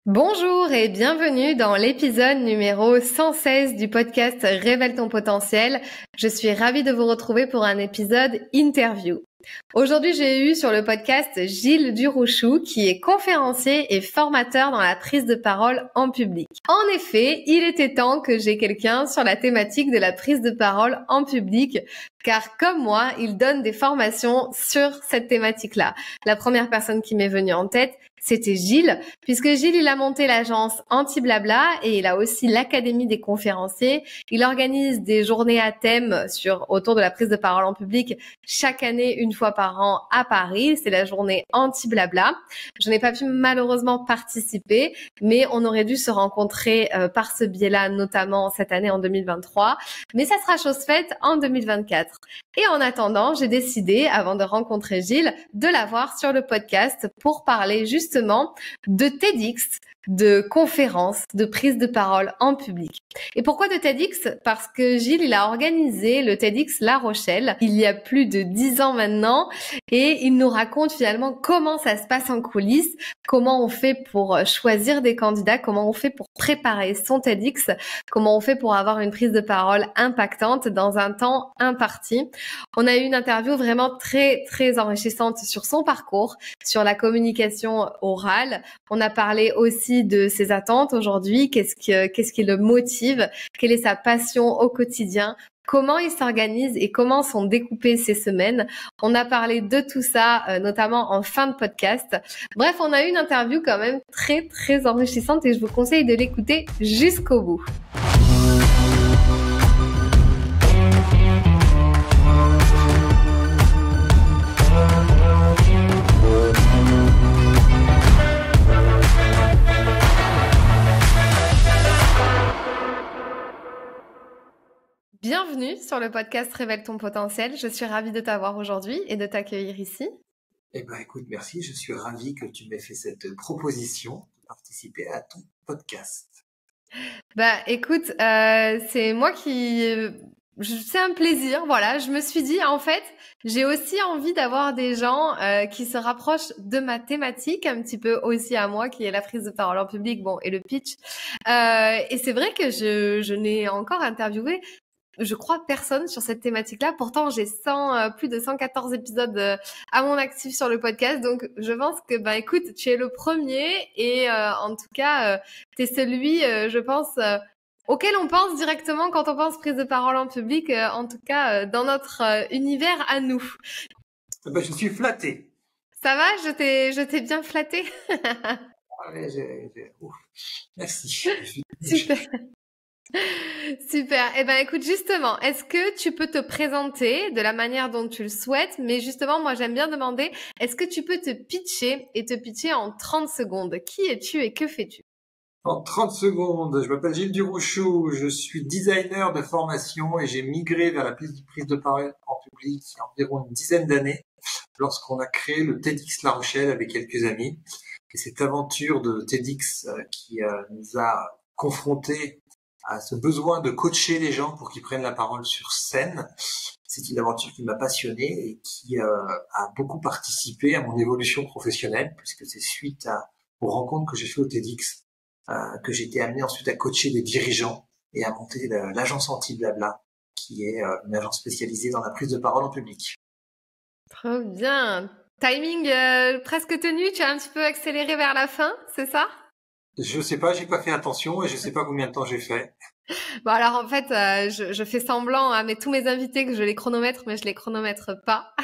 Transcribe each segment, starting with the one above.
Bonjour et bienvenue dans l'épisode numéro 116 du podcast Révèle ton potentiel. Je suis ravie de vous retrouver pour un épisode interview. Aujourd'hui, j'ai eu sur le podcast Gilles Durouchou, qui est conférencier et formateur dans la prise de parole en public. En effet, il était temps que j'ai quelqu'un sur la thématique de la prise de parole en public, car comme moi, il donne des formations sur cette thématique-là. La première personne qui m'est venue en tête, c'était Gilles, puisque Gilles, il a monté l'agence Anti-Blabla et il a aussi l'Académie des conférenciers. Il organise des journées à thème autour de la prise de parole en public chaque année, une fois par an à Paris. C'est la journée Anti-Blabla. Je n'ai pas pu malheureusement participer, mais on aurait dû se rencontrer par ce biais-là, notamment cette année en 2023. Mais ça sera chose faite en 2024. Et en attendant, j'ai décidé, avant de rencontrer Gilles, de l'avoir sur le podcast pour parler justement de TEDx, de conférences, de prise de parole en public. Et pourquoi de TEDx? Parce que Gilles, il a organisé le TEDx La Rochelle il y a plus de 10 ans maintenant et il nous raconte finalement comment ça se passe en coulisses, comment on fait pour choisir des candidats, comment on fait pour préparer son TEDx, comment on fait pour avoir une prise de parole impactante dans un temps imparti. On a eu une interview vraiment très, très enrichissante sur son parcours, sur la communication orale. On a parlé aussi de ses attentes aujourd'hui, qu'est-ce qui le motive, quelle est sa passion au quotidien, comment il s'organise et comment sont découpées ses semaines. On a parlé de tout ça, notamment en fin de podcast. Bref, on a eu une interview quand même très, très enrichissante et je vous conseille de l'écouter jusqu'au bout. Bienvenue sur le podcast Révèle ton potentiel. Je suis ravie de t'avoir aujourd'hui et de t'accueillir ici. Eh ben, écoute, merci. Je suis ravi que tu m'aies fait cette proposition de participer à ton podcast. Écoute, c'est moi c'est un plaisir, voilà. Je me suis dit, en fait, j'ai aussi envie d'avoir des gens qui se rapprochent de ma thématique, un petit peu aussi à moi, qui est la prise de parole en public, bon, et le pitch. Et c'est vrai que je n'ai encore interviewé, je crois, personne sur cette thématique-là. Pourtant, j'ai plus de 114 épisodes à mon actif sur le podcast. Donc, je pense que, écoute, tu es le premier et en tout cas, tu es celui, je pense, auquel on pense directement quand on pense prise de parole en public, en tout cas, dans notre univers à nous. Eh ben, je suis flatté. Ça va? Je t'ai bien flatté? Ouf. Merci. Super. Super. Eh ben, écoute, justement, est-ce que tu peux te présenter de la manière dont tu le souhaites? Mais justement, moi, j'aime bien demander, est-ce que tu peux te pitcher en 30 secondes? Qui es-tu et que fais-tu? En 30 secondes, je m'appelle Gilles Durouchou, je suis designer de formation et j'ai migré vers la prise de parole en public il y a environ une dizaine d'années lorsqu'on a créé le TEDx La Rochelle avec quelques amis. Et cette aventure de TEDx qui nous a confrontés à ce besoin de coacher les gens pour qu'ils prennent la parole sur scène. C'est une aventure qui m'a passionné et qui a beaucoup participé à mon évolution professionnelle, puisque c'est suite aux rencontres que j'ai fait au TEDx que j'ai été amené ensuite à coacher des dirigeants et à monter l'agence Anti-Blabla, qui est une agence spécialisée dans la prise de parole en public. Trop bien. Timing presque tenu, tu as un petit peu accéléré vers la fin, c'est ça? Je sais pas, j'ai pas fait attention et je sais pas combien de temps j'ai fait. Bon, alors en fait, je fais semblant à tous mes invités que je les chronomètre, mais je les chronomètre pas.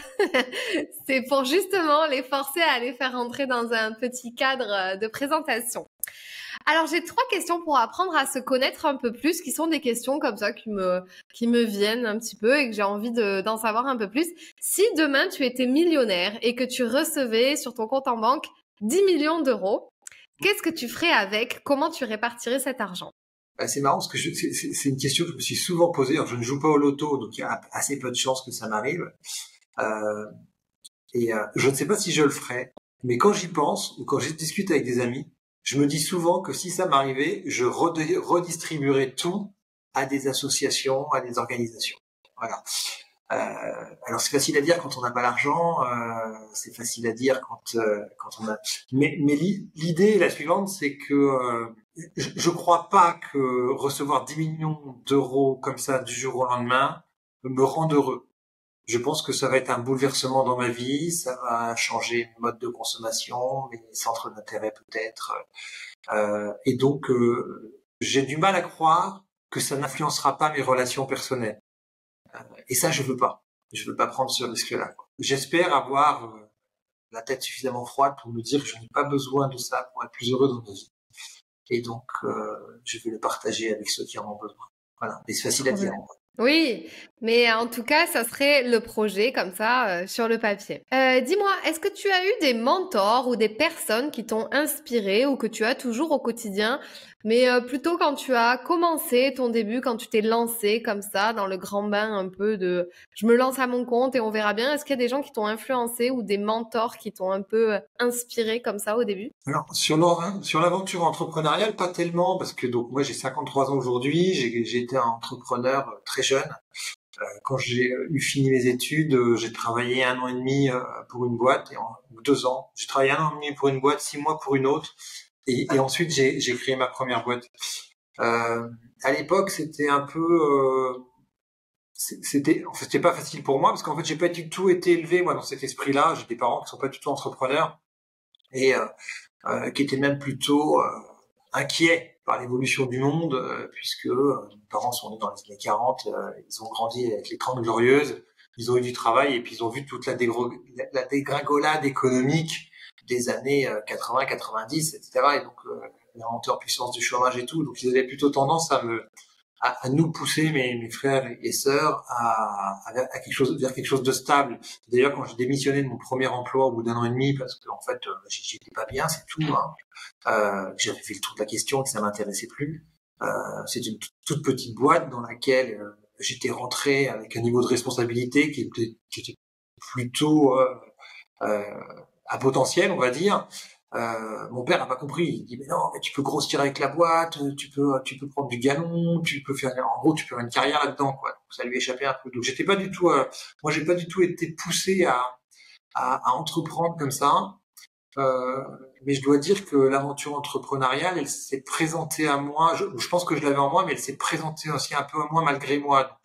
C'est pour justement les forcer à les faire rentrer dans un petit cadre de présentation. Alors, j'ai 3 questions pour apprendre à se connaître un peu plus, qui sont des questions comme ça qui me viennent un petit peu et que j'ai envie d'en savoir un peu plus. Si demain tu étais millionnaire et que tu recevais sur ton compte en banque 10 millions d'euros, qu'est-ce que tu ferais avec? Comment tu répartirais cet argent? C'est marrant parce que c'est une question que je me suis souvent posée. Alors, je ne joue pas au loto, donc il y a assez peu de chances que ça m'arrive. Je ne sais pas si je le ferai, mais quand j'y pense ou quand je discute avec des amis, je me dis souvent que si ça m'arrivait, je redistribuerais tout à des associations, à des organisations. Voilà. Alors c'est facile à dire quand on n'a pas l'argent, c'est facile à dire quand on a. Mais l'idée est la suivante, c'est que je crois pas que recevoir 10 millions d'euros comme ça du jour au lendemain me rende heureux. Je pense que ça va être un bouleversement dans ma vie, ça va changer mes modes de consommation, mes centres d'intérêt peut-être, et donc j'ai du mal à croire que ça n'influencera pas mes relations personnelles. Et ça, je veux pas. Je veux pas prendre ce risque-là. J'espère avoir la tête suffisamment froide pour me dire que je n'ai pas besoin de ça pour être plus heureux dans ma vie. Et donc, je vais le partager avec ceux qui en ont besoin. Voilà. Mais c'est facile à dire. Oui, mais en tout cas, ça serait le projet comme ça sur le papier. Dis-moi, est-ce que tu as eu des mentors ou des personnes qui t'ont inspiré ou que tu as toujours au quotidien, mais plutôt quand tu as commencé ton début, quand tu t'es lancé comme ça dans le grand bain un peu de je me lance à mon compte et on verra bien. Est-ce qu'il y a des gens qui t'ont influencé ou des mentors qui t'ont un peu inspiré comme ça au début? Alors, sur l'aventure entrepreneuriale, pas tellement, parce que donc moi j'ai 53 ans aujourd'hui, j'ai été un entrepreneur très jeune. Quand j'ai eu fini mes études, j'ai travaillé 1 an et demi pour une boîte, ou 2 ans. J'ai travaillé 1 an et demi pour une boîte, 6 mois pour une autre, et ensuite j'ai créé ma première boîte. À l'époque, c'était un peu, c'était pas facile pour moi parce qu'en fait, j'ai pas du tout été élevé moi dans cet esprit-là. J'ai des parents qui sont pas du tout entrepreneurs et qui étaient même plutôt inquiets par l'évolution du monde, puisque mes parents sont nés dans les années 40, ils ont grandi avec les 30 glorieuses, ils ont eu du travail et puis ils ont vu toute la dégringolade économique des années 80, 90, etc. Et donc la montée en puissance du chômage et tout. Donc ils avaient plutôt tendance à nous pousser, mes frères et sœurs, à quelque chose, vers quelque chose de stable. D'ailleurs, quand j'ai démissionné de mon premier emploi au bout d'1 an et demi, parce que en fait, j'étais pas bien, c'est tout. J'avais fait le tour de la question et que ça m'intéressait plus. C'est une toute petite boîte dans laquelle j'étais rentré avec un niveau de responsabilité qui était plutôt à potentiel, on va dire. Mon père n'a pas compris. Il dit mais non, mais tu peux grossir avec la boîte, tu peux prendre du galon, tu peux faire, en gros, tu peux faire une carrière là-dedans, quoi. Donc, ça lui échappait un peu. Donc j'étais pas du tout, moi j'ai pas du tout été poussé à entreprendre comme ça. Mais je dois dire que l'aventure entrepreneuriale, elle s'est présentée à moi. Je pense que je l'avais en moi, mais elle s'est présentée aussi un peu à moi malgré moi.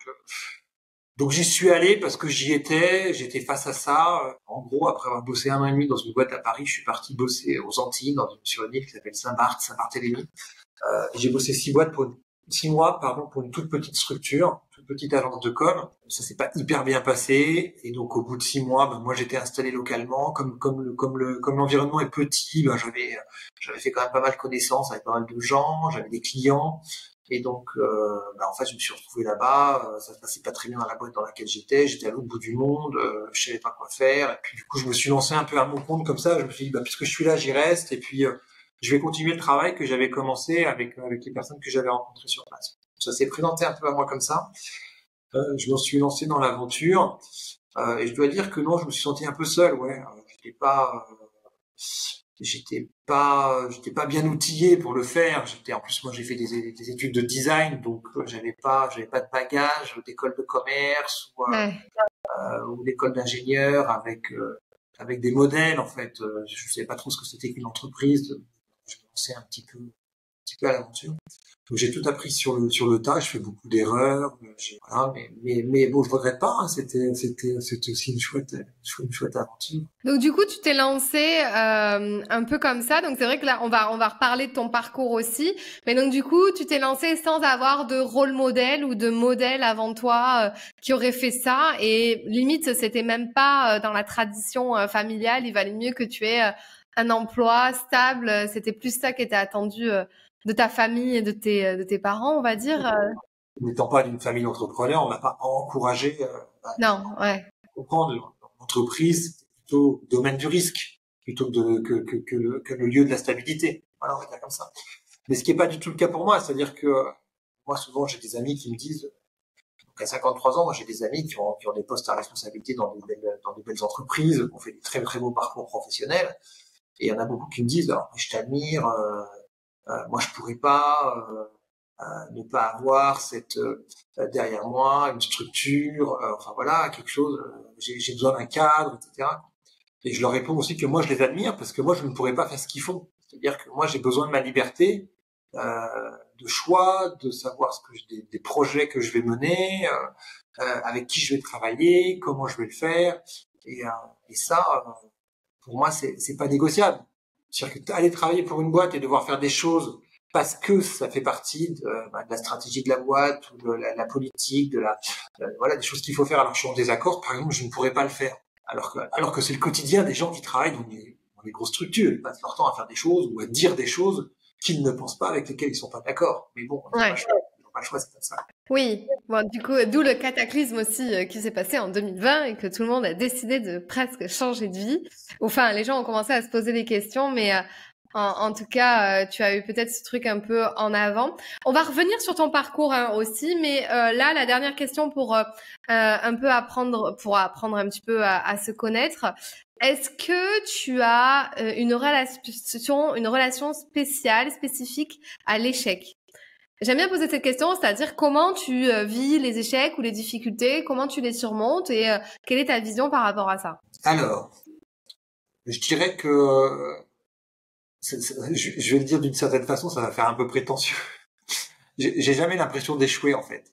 Donc j'y suis allé parce que j'étais face à ça. En gros, après avoir bossé 1 an et demi dans une boîte à Paris, je suis parti bosser aux Antilles, sur une île qui s'appelle Saint-Barthélemy. J'ai bossé 6 mois, pour une toute petite structure, toute petite agence de com. Ça s'est pas hyper bien passé, et donc au bout de 6 mois, moi j'étais installé localement. Comme l'environnement est petit, j'avais fait quand même pas mal connaissance avec pas mal de gens, j'avais des clients. Et donc, en fait, je me suis retrouvé là-bas. Ça se passait pas très bien dans la boîte dans laquelle j'étais à l'autre bout du monde. Je savais pas quoi faire. Et puis, du coup, je me suis lancé un peu à mon compte comme ça. Je me suis dit, puisque je suis là, j'y reste. Et puis, je vais continuer le travail que j'avais commencé avec les personnes que j'avais rencontrées sur place. Ça s'est présenté un peu à moi comme ça. Je me suis lancé dans l'aventure. Et je dois dire que non, je me suis senti un peu seul. Ouais, j'étais pas bien outillé pour le faire. En plus, moi, j'ai fait des études de design, donc j'avais pas de bagage d'école de commerce ou d'école d'ingénieur avec des modèles. En fait, je savais pas trop ce que c'était qu'une entreprise. Je me lançais un petit peu à l'aventure. Donc j'ai tout appris sur le tas. Je fais beaucoup d'erreurs. Voilà, mais bon, je regrette pas. Hein, c'était aussi une chouette aventure. Donc du coup, tu t'es lancé un peu comme ça. Donc c'est vrai que là, on va reparler de ton parcours aussi. Mais donc du coup, tu t'es lancé sans avoir de rôle modèle ou de modèle avant toi qui aurait fait ça. Et limite, c'était même pas dans la tradition familiale. Il valait mieux que tu aies un emploi stable. C'était plus ça qui était attendu de ta famille et de tes parents, on va dire. N'étant pas d'une famille d'entrepreneurs, on m'a pas encouragé Non, ouais. à comprendre. L'entreprise, c'est plutôt le domaine du risque, plutôt que le lieu de la stabilité. Voilà, on va dire comme ça. Mais ce qui n'est pas du tout le cas pour moi, c'est-à-dire que moi, souvent, j'ai des amis qui me disent, donc à 53 ans, moi, j'ai des amis qui ont des postes à responsabilité dans de belles entreprises, qui ont fait des très, très beaux parcours professionnels. Et il y en a beaucoup qui me disent, alors, je t'admire, moi, je pourrais pas, ne pas avoir derrière moi une structure, enfin voilà, quelque chose. J'ai besoin d'un cadre, etc. Et je leur réponds aussi que moi je les admire parce que moi je ne pourrais pas faire ce qu'ils font. C'est-à-dire que moi j'ai besoin de ma liberté, de choix, de savoir des projets que je vais mener, avec qui je vais travailler, comment je vais le faire. Et ça, pour moi, c'est pas négociable. C'est-à-dire que aller travailler pour une boîte et devoir faire des choses parce que ça fait partie de la stratégie de la boîte ou de la politique, voilà, des choses qu'il faut faire alors que je suis en désaccord, par exemple, je ne pourrais pas le faire. Alors que c'est le quotidien des gens qui travaillent dans des grosses structures. Ils passent leur temps à faire des choses ou à dire des choses qu'ils ne pensent pas, avec lesquelles ils sont pas d'accord. Mais bon, ils n'ont pas le choix, c'est comme ça. Oui, bon, du coup, d'où le cataclysme aussi qui s'est passé en 2020 et que tout le monde a décidé de presque changer de vie. Enfin, les gens ont commencé à se poser des questions, mais en tout cas, tu as eu peut-être ce truc un peu en avant. On va revenir sur ton parcours aussi, mais là, la dernière question pour un peu apprendre, pour apprendre un petit peu à se connaître. Est-ce que tu as une relation spéciale, spécifique à l'échec? J'aime bien poser cette question, c'est-à-dire comment tu vis les échecs ou les difficultés, comment tu les surmontes et quelle est ta vision par rapport à ça? Alors, je dirais que, je vais le dire d'une certaine façon, ça va faire un peu prétentieux. J'ai jamais l'impression d'échouer en fait.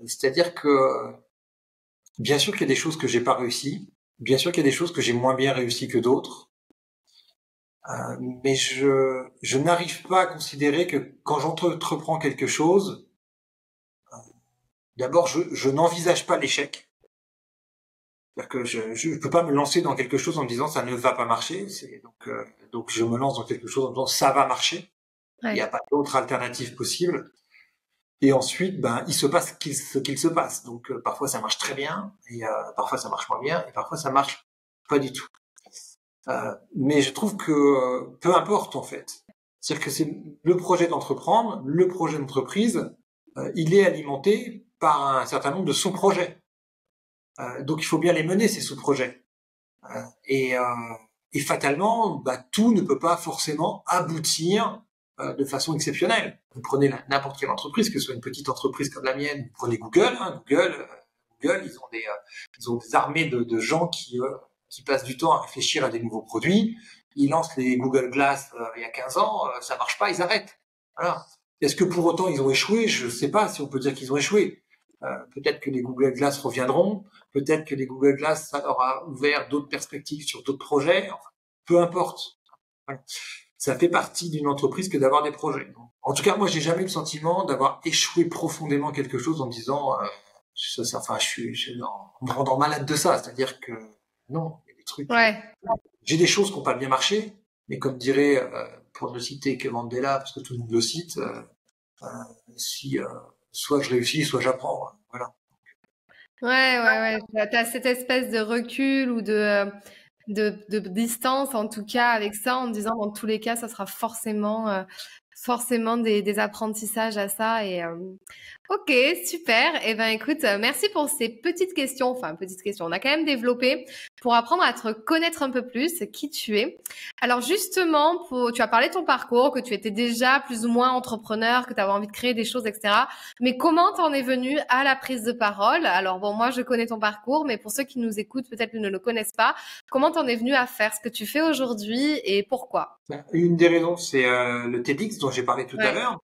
C'est-à-dire que, bien sûr qu'il y a des choses que j'ai pas réussi, bien sûr qu'il y a des choses que j'ai moins bien réussi que d'autres. Mais je n'arrive pas à considérer que quand j'entreprends quelque chose, d'abord je n'envisage pas l'échec. C'est-à-dire que je peux pas me lancer dans quelque chose en me disant ça ne va pas marcher. Donc je me lance dans quelque chose en me disant ça va marcher. Ouais. Il n'y a pas d'autre alternative possible. Et ensuite, il se passe ce qu'il se passe. Donc parfois ça marche très bien, et parfois ça marche moins bien, et parfois ça marche pas du tout. Mais je trouve que peu importe en fait. C'est-à-dire que c'est le projet d'entreprendre, le projet d'entreprise, il est alimenté par un certain nombre de sous-projets. Donc il faut bien les mener ces sous-projets. Et fatalement, tout ne peut pas forcément aboutir de façon exceptionnelle. Vous prenez n'importe quelle entreprise, que ce soit une petite entreprise comme la mienne, vous prenez Google, Google, ils ont des armées de gens qui passent du temps à réfléchir à des nouveaux produits. Ils lancent les Google Glass il y a 15 ans, ça marche pas, ils arrêtent. Voilà. Est-ce que pour autant ils ont échoué? Je ne sais pas si on peut dire qu'ils ont échoué. Peut-être que les Google Glass reviendront, peut-être que les Google Glass, ça aura ouvert d'autres perspectives sur d'autres projets, enfin, peu importe. Voilà. Ça fait partie d'une entreprise que d'avoir des projets. En tout cas, moi, j'ai jamais eu le sentiment d'avoir échoué profondément quelque chose en me disant, je me rendant malade de ça. C'est-à-dire que non, il y a des trucs. Ouais. J'ai des choses qui n'ont pas bien marché, mais comme dirait, pour ne citer que Mandela, parce que tout le monde le cite, soit je réussis, soit j'apprends. Voilà. Ouais. T'as cette espèce de recul ou de distance, en tout cas, avec ça, en te disant, dans tous les cas, ça sera forcément des apprentissages à ça. Et ok, super. Eh ben, écoute, merci pour ces petites questions. Enfin, petites questions. On a quand même développé pour apprendre à te connaître un peu plus, qui tu es. Alors justement, tu as parlé de ton parcours, que tu étais déjà plus ou moins entrepreneur, que tu avais envie de créer des choses, etc. Mais comment t'en es venu à la prise de parole? Alors bon, moi je connais ton parcours, mais pour ceux qui nous écoutent, peut-être ne le connaissent pas, comment t'en es venu à faire ce que tu fais aujourd'hui et pourquoi? Une des raisons, c'est le TEDx dont j'ai parlé tout à l'heure.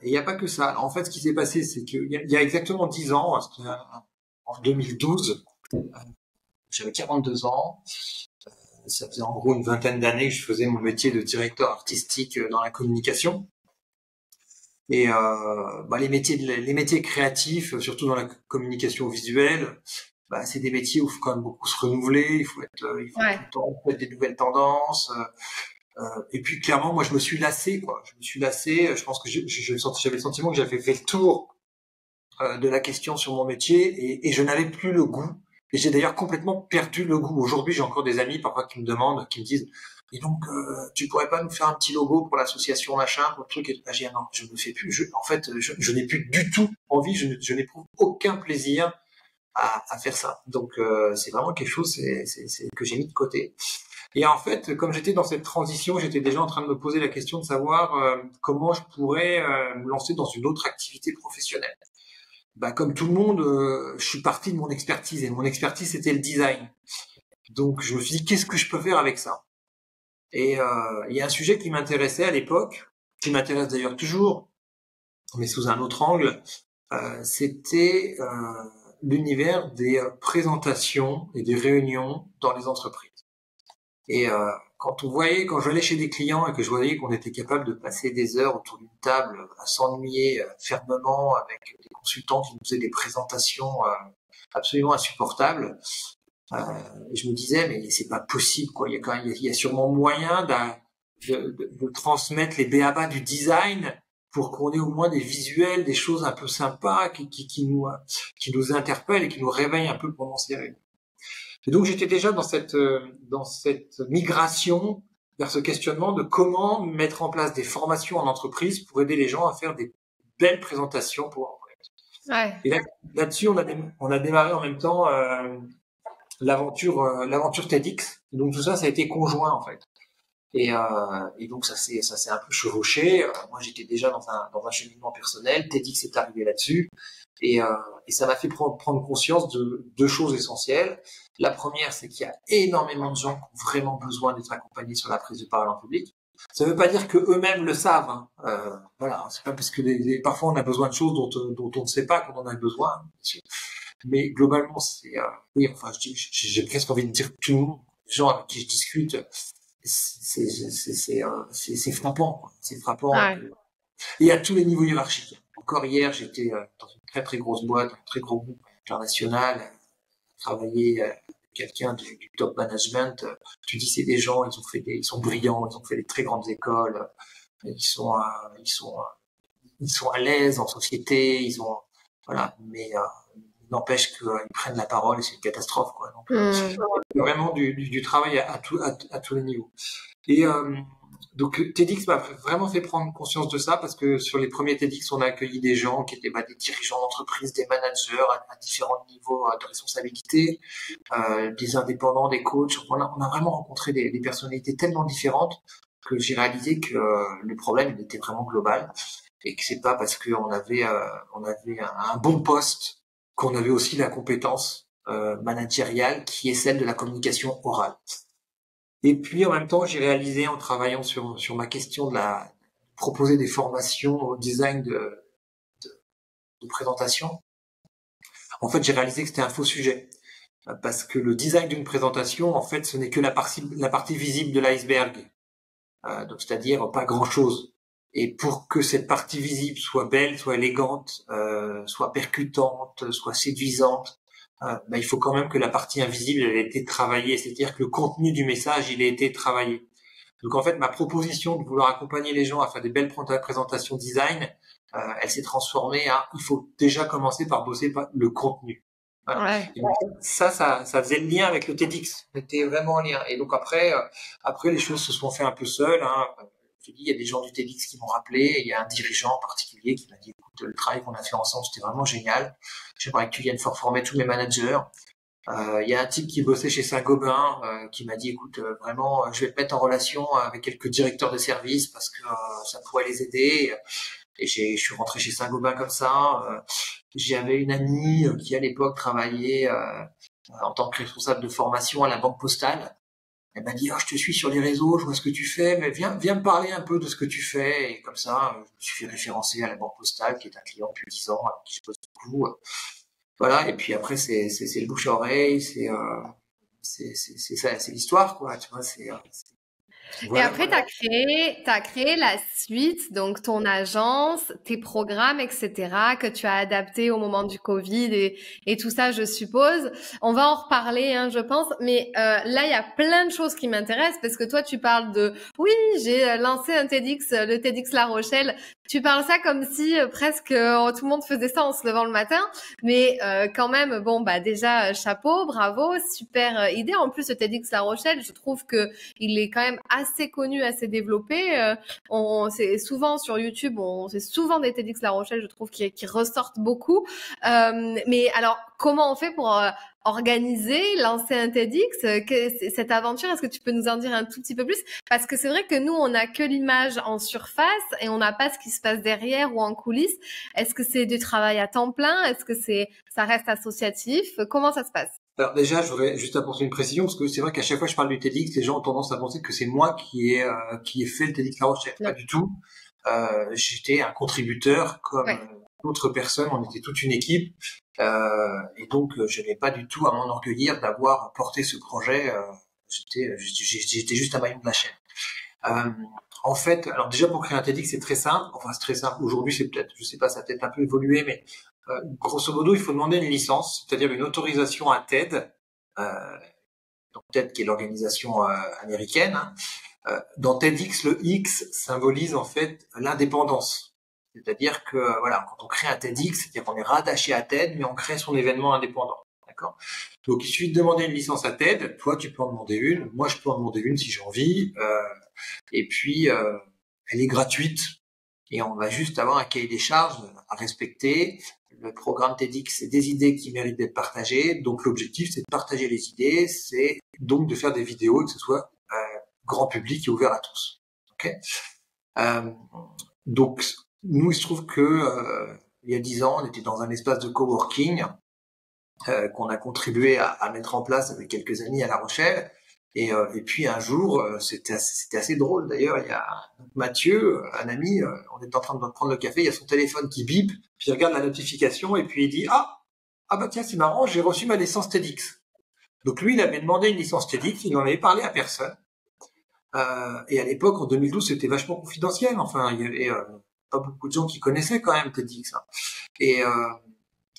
Et il n'y a pas que ça. Alors, en fait, ce qui s'est passé, c'est qu'il y a exactement 10 ans, en 2012, j'avais 42 ans. Ça faisait en gros une vingtaine d'années que je faisais mon métier de directeur artistique dans la communication. Et les métiers créatifs, surtout dans la communication visuelle, c'est des métiers où il faut quand même beaucoup se renouveler, il faut tout le temps mettre des nouvelles tendances. Et puis clairement, moi, je me suis lassé, quoi. Je me suis lassé. Je pense que j'avais le sentiment que j'avais fait le tour de la question sur mon métier et je n'avais plus le goût. Et j'ai d'ailleurs complètement perdu le goût. Aujourd'hui, j'ai encore des amis parfois qui me demandent, qui me disent, et donc, tu pourrais pas nous faire un petit logo pour l'association machin, pour le truc. Et j'ai dit, non, je ne fais plus. En fait, je n'ai plus du tout envie. Je n'éprouve aucun plaisir à faire ça. Donc, c'est vraiment quelque chose que j'ai mis de côté. Et en fait, comme j'étais dans cette transition, j'étais déjà en train de me poser la question de savoir comment je pourrais me lancer dans une autre activité professionnelle. Bah, comme tout le monde, je suis parti de mon expertise et mon expertise c'était le design. Donc je me suis dit qu'est-ce que je peux faire avec ça. Et il y a un sujet qui m'intéressait à l'époque, qui m'intéresse d'ailleurs toujours, mais sous un autre angle, c'était l'univers des présentations et des réunions dans les entreprises. Et quand j'allais chez des clients et que je voyais qu'on était capable de passer des heures autour d'une table à s'ennuyer fermement avec des consultants qui nous faisaient des présentations absolument insupportables, je me disais mais c'est pas possible quoi. Il y a sûrement moyen de transmettre les b.a.-ba du design pour qu'on ait au moins des visuels, des choses un peu sympas qui nous interpellent et qui nous réveillent un peu pendant ces réunions. Et donc j'étais déjà dans cette migration vers ce questionnement de comment mettre en place des formations en entreprise pour aider les gens à faire des belles présentations pour. Ouais. Et là-dessus on a démarré en même temps l'aventure TEDx. Donc tout ça a été conjoint en fait. Et donc ça s'est un peu chevauché. Moi j'étais déjà dans un cheminement personnel. TEDx est arrivé là-dessus. Et ça m'a fait prendre conscience de deux choses essentielles. La première, c'est qu'il y a énormément de gens qui ont vraiment besoin d'être accompagnés sur la prise de parole en public. Ça ne veut pas dire que eux-mêmes le savent. Hein. Voilà, c'est pas parce que parfois on a besoin de choses dont on ne sait pas qu'on en a besoin. Mais globalement, c'est oui. Enfin, j'ai presque envie de dire que tous les gens avec qui je discute, c'est frappant. Quoi. C'est frappant. Ouais. Et à tous les niveaux hiérarchiques. Encore hier, j'étais dans une très très grosse boîte, un très gros groupe international, travailler avec quelqu'un du top management. Tu dis c'est des gens, ils sont brillants, ils ont fait des très grandes écoles, ils sont à l'aise en société, voilà, mais n'empêche qu'ils prennent la parole et c'est une catastrophe quoi. Donc vraiment du travail à tous les niveaux. Et donc TEDx m'a vraiment fait prendre conscience de ça parce que sur les premiers TEDx, on a accueilli des gens qui étaient des dirigeants d'entreprise, des managers à différents niveaux de responsabilité, des indépendants, des coachs. On a vraiment rencontré des personnalités tellement différentes que j'ai réalisé que le problème il était vraiment global et que c'est pas parce qu'on avait un bon poste qu'on avait aussi la compétence managériale qui est celle de la communication orale. Et puis en même temps, j'ai réalisé en travaillant sur ma question de proposer des formations au design de présentation. En fait, j'ai réalisé que c'était un faux sujet parce que le design d'une présentation, en fait, ce n'est que la partie visible de l'iceberg. Donc, c'est-à-dire pas grand-chose. Et pour que cette partie visible soit belle, soit élégante, soit percutante, soit séduisante, il faut quand même que la partie invisible elle ait été travaillée, c'est-à-dire que le contenu du message il ait été travaillé. Donc en fait ma proposition de vouloir accompagner les gens à faire des belles présentations design, elle s'est transformée à il faut déjà commencer par bosser le contenu. Voilà. Ouais. Et donc, ça faisait le lien avec le TEDx, c'était vraiment en lien. Et donc après les choses se sont fait un peu seules. Hein. Je dis, il y a des gens du TEDx qui m'ont rappelé, il y a un dirigeant en particulier qui m'a dit, écoute, le travail qu'on a fait ensemble, c'était vraiment génial. J'aimerais que tu viennes former tous mes managers. Il y a un type qui bossait chez Saint-Gobain qui m'a dit, écoute, vraiment, je vais te mettre en relation avec quelques directeurs de service parce que ça pourrait les aider. Et je suis rentré chez Saint-Gobain comme ça. J'avais une amie qui, à l'époque, travaillait en tant que responsable de formation à la Banque Postale. Elle m'a dit, je te suis sur les réseaux, je vois ce que tu fais, mais viens me parler un peu de ce que tu fais. Et comme ça, je me suis fait référencer à la Banque Postale, qui est un client depuis 10 ans, avec qui je bosse beaucoup. Voilà, et puis après, c'est le bouche à oreille, c'est ça, c'est l'histoire, quoi, tu vois, Et après, t'as créé la suite, donc ton agence, tes programmes, etc., que tu as adaptés au moment du Covid et tout ça, je suppose. On va en reparler, hein, je pense. Mais là, il y a plein de choses qui m'intéressent parce que toi, tu parles de, oui, j'ai lancé un TEDx, le TEDx La Rochelle. Tu parles ça comme si presque tout le monde faisait ça en se levant le matin. Mais quand même, bon, déjà, chapeau, bravo, super idée. En plus, le TEDx La Rochelle, je trouve que il est quand même assez connu, assez développé. C'est souvent sur YouTube, c'est souvent des TEDx La Rochelle, je trouve, qui ressortent beaucoup. Mais alors, comment on fait pour organiser, lancer un TEDx. Cette aventure, est-ce que tu peux nous en dire un tout petit peu plus? Parce que c'est vrai que nous, on n'a que l'image en surface et on n'a pas ce qui se passe derrière ou en coulisses. Est-ce que c'est du travail à temps plein? Est-ce que ça reste associatif? Comment ça se passe? Alors déjà, je voudrais juste apporter une précision parce que c'est vrai qu'à chaque fois que je parle du TEDx, les gens ont tendance à penser que c'est moi qui ai fait le TEDx La Rochelle. Pas du tout. J'étais un contributeur comme d'autres personnes. On était toute une équipe et donc je n'ai pas du tout à m'enorgueillir d'avoir porté ce projet. J'étais juste un maillon de la chaîne. En fait, alors déjà pour créer un TEDx, c'est très simple. Enfin, c'est très simple. Aujourd'hui, c'est peut-être, je sais pas, ça a peut-être un peu évolué, mais grosso modo, il faut demander une licence, c'est-à-dire une autorisation à TED, donc TED qui est l'organisation américaine. Dans TEDx, le X symbolise en fait l'indépendance. C'est-à-dire que voilà, quand on crée un TEDx, c'est-à-dire qu'on est rattaché à TED, mais on crée son événement indépendant. D'accord. Donc il suffit de demander une licence à TED. Toi, tu peux en demander une. Moi, je peux en demander une si j'ai envie. Et puis, elle est gratuite. Et on va juste avoir un cahier des charges à respecter. Le programme TEDx, c'est des idées qui méritent d'être partagées. Donc l'objectif, c'est de partager les idées. C'est donc de faire des vidéos et que ce soit grand public et ouvert à tous. Okay. Donc nous, il se trouve que il y a 10 ans, on était dans un espace de coworking qu'on a contribué à mettre en place avec quelques amis à La Rochelle. Et puis un jour, c'était assez drôle d'ailleurs. Il y a Mathieu, un ami, on est en train de prendre le café, il y a son téléphone qui bip, puis il regarde la notification et puis il dit ah bah tiens, c'est marrant, j'ai reçu ma licence TEDx. Donc lui, il avait demandé une licence TEDx, il n'en avait parlé à personne. Et à l'époque, en 2012, c'était vachement confidentiel. Enfin, il y avait pas beaucoup de gens qui connaissaient quand même TEDx. Hein.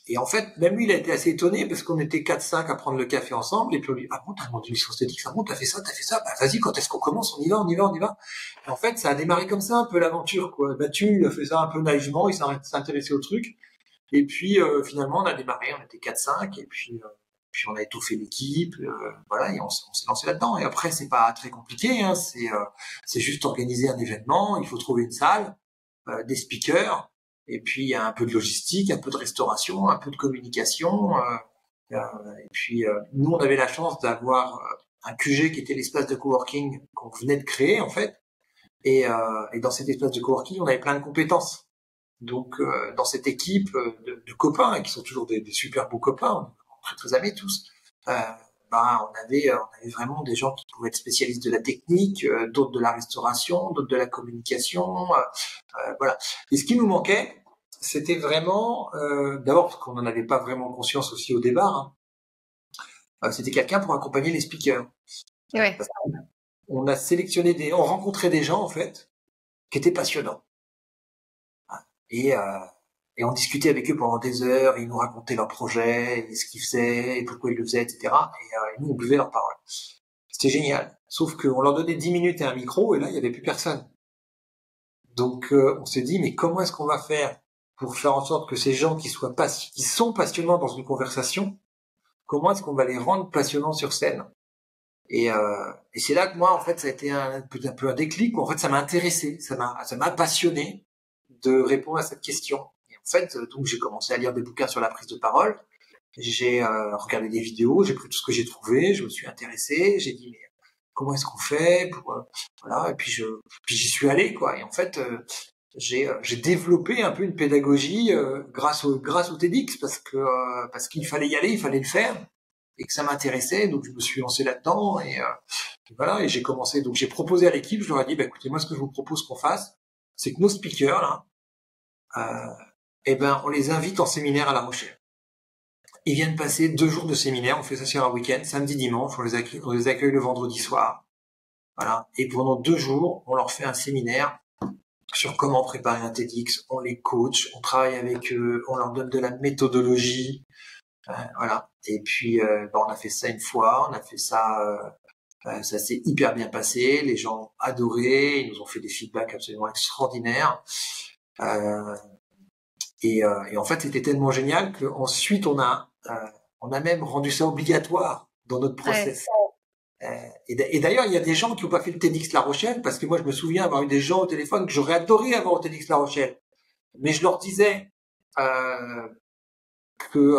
Et en fait, même lui, il a été assez étonné parce qu'on était 4-5 à prendre le café ensemble. Et puis on lui dit, ah bon, t'as demandé une licence TEDx, ah bon, t'as fait ça, bah vas-y, quand est-ce qu'on commence? On y va. Et en fait, ça a démarré comme ça, un peu l'aventure, quoi. Mathieu, il a fait ça un peu naïvement, il s'est intéressé au truc. Et puis finalement, on a démarré, on était 4-5, et puis on a étoffé l'équipe, voilà, et on s'est lancé là-dedans. Et après, c'est pas très compliqué, hein, c'est juste organiser un événement, il faut trouver une salle, des speakers, et puis il y a un peu de logistique, un peu de restauration, un peu de communication. Et puis nous, on avait la chance d'avoir un QG qui était l'espace de coworking qu'on venait de créer en fait. Et dans cet espace de coworking, on avait plein de compétences. Donc dans cette équipe de copains qui sont toujours des super beaux copains, très très amis tous. On avait vraiment des gens qui pouvaient être spécialistes de la technique, d'autres de la restauration, d'autres de la communication, voilà. Et ce qui nous manquait, c'était vraiment, d'abord parce qu'on n'en avait pas vraiment conscience aussi au départ, hein, c'était quelqu'un pour accompagner les speakers. Ouais. On a sélectionné on rencontrait des gens en fait qui étaient passionnants. Et on discutait avec eux pendant des heures, et ils nous racontaient leurs projets, et ce qu'ils faisaient, et pourquoi ils le faisaient, etc. Et nous, on buvait leurs paroles. C'était génial. Sauf qu'on leur donnait 10 minutes et un micro, et là, il n'y avait plus personne. Donc, on s'est dit, mais comment est-ce qu'on va faire pour faire en sorte que ces gens qui sont passionnants dans une conversation, comment est-ce qu'on va les rendre passionnants sur scène? Et c'est là que moi, en fait, ça a été un peu un déclic. En fait, ça m'a intéressé, ça m'a passionné de répondre à cette question. Et en fait, donc j'ai commencé à lire des bouquins sur la prise de parole. J'ai regardé des vidéos, j'ai pris tout ce que j'ai trouvé, je me suis intéressé, j'ai dit mais comment est-ce qu'on fait pour voilà, et puis j'y suis allé quoi. Et en fait, j'ai développé un peu une pédagogie grâce au TEDx parce qu'il fallait y aller, il fallait le faire et que ça m'intéressait, donc je me suis lancé là-dedans et voilà, et j'ai commencé, donc j'ai proposé à l'équipe, je leur ai dit écoutez, moi ce que je vous propose qu'on fasse, c'est que nos speakers là, on les invite en séminaire à La Rochelle. Ils viennent passer 2 jours de séminaire, on fait ça sur un week-end, samedi, dimanche, on les accueille le vendredi soir. Voilà. Et pendant 2 jours, on leur fait un séminaire sur comment préparer un TEDx, on les coach, on travaille avec eux, on leur donne de la méthodologie, voilà. Et puis, on a fait ça une fois, on a fait ça, ça s'est hyper bien passé, les gens ont adoré, ils nous ont fait des feedbacks absolument extraordinaires. Et en fait, c'était tellement génial qu'ensuite on a même rendu ça obligatoire dans notre process. Ouais. Et d'ailleurs, il y a des gens qui n'ont pas fait le TEDx La Rochelle, parce que moi, je me souviens avoir eu des gens au téléphone que j'aurais adoré avoir au TEDx La Rochelle. Mais je leur disais que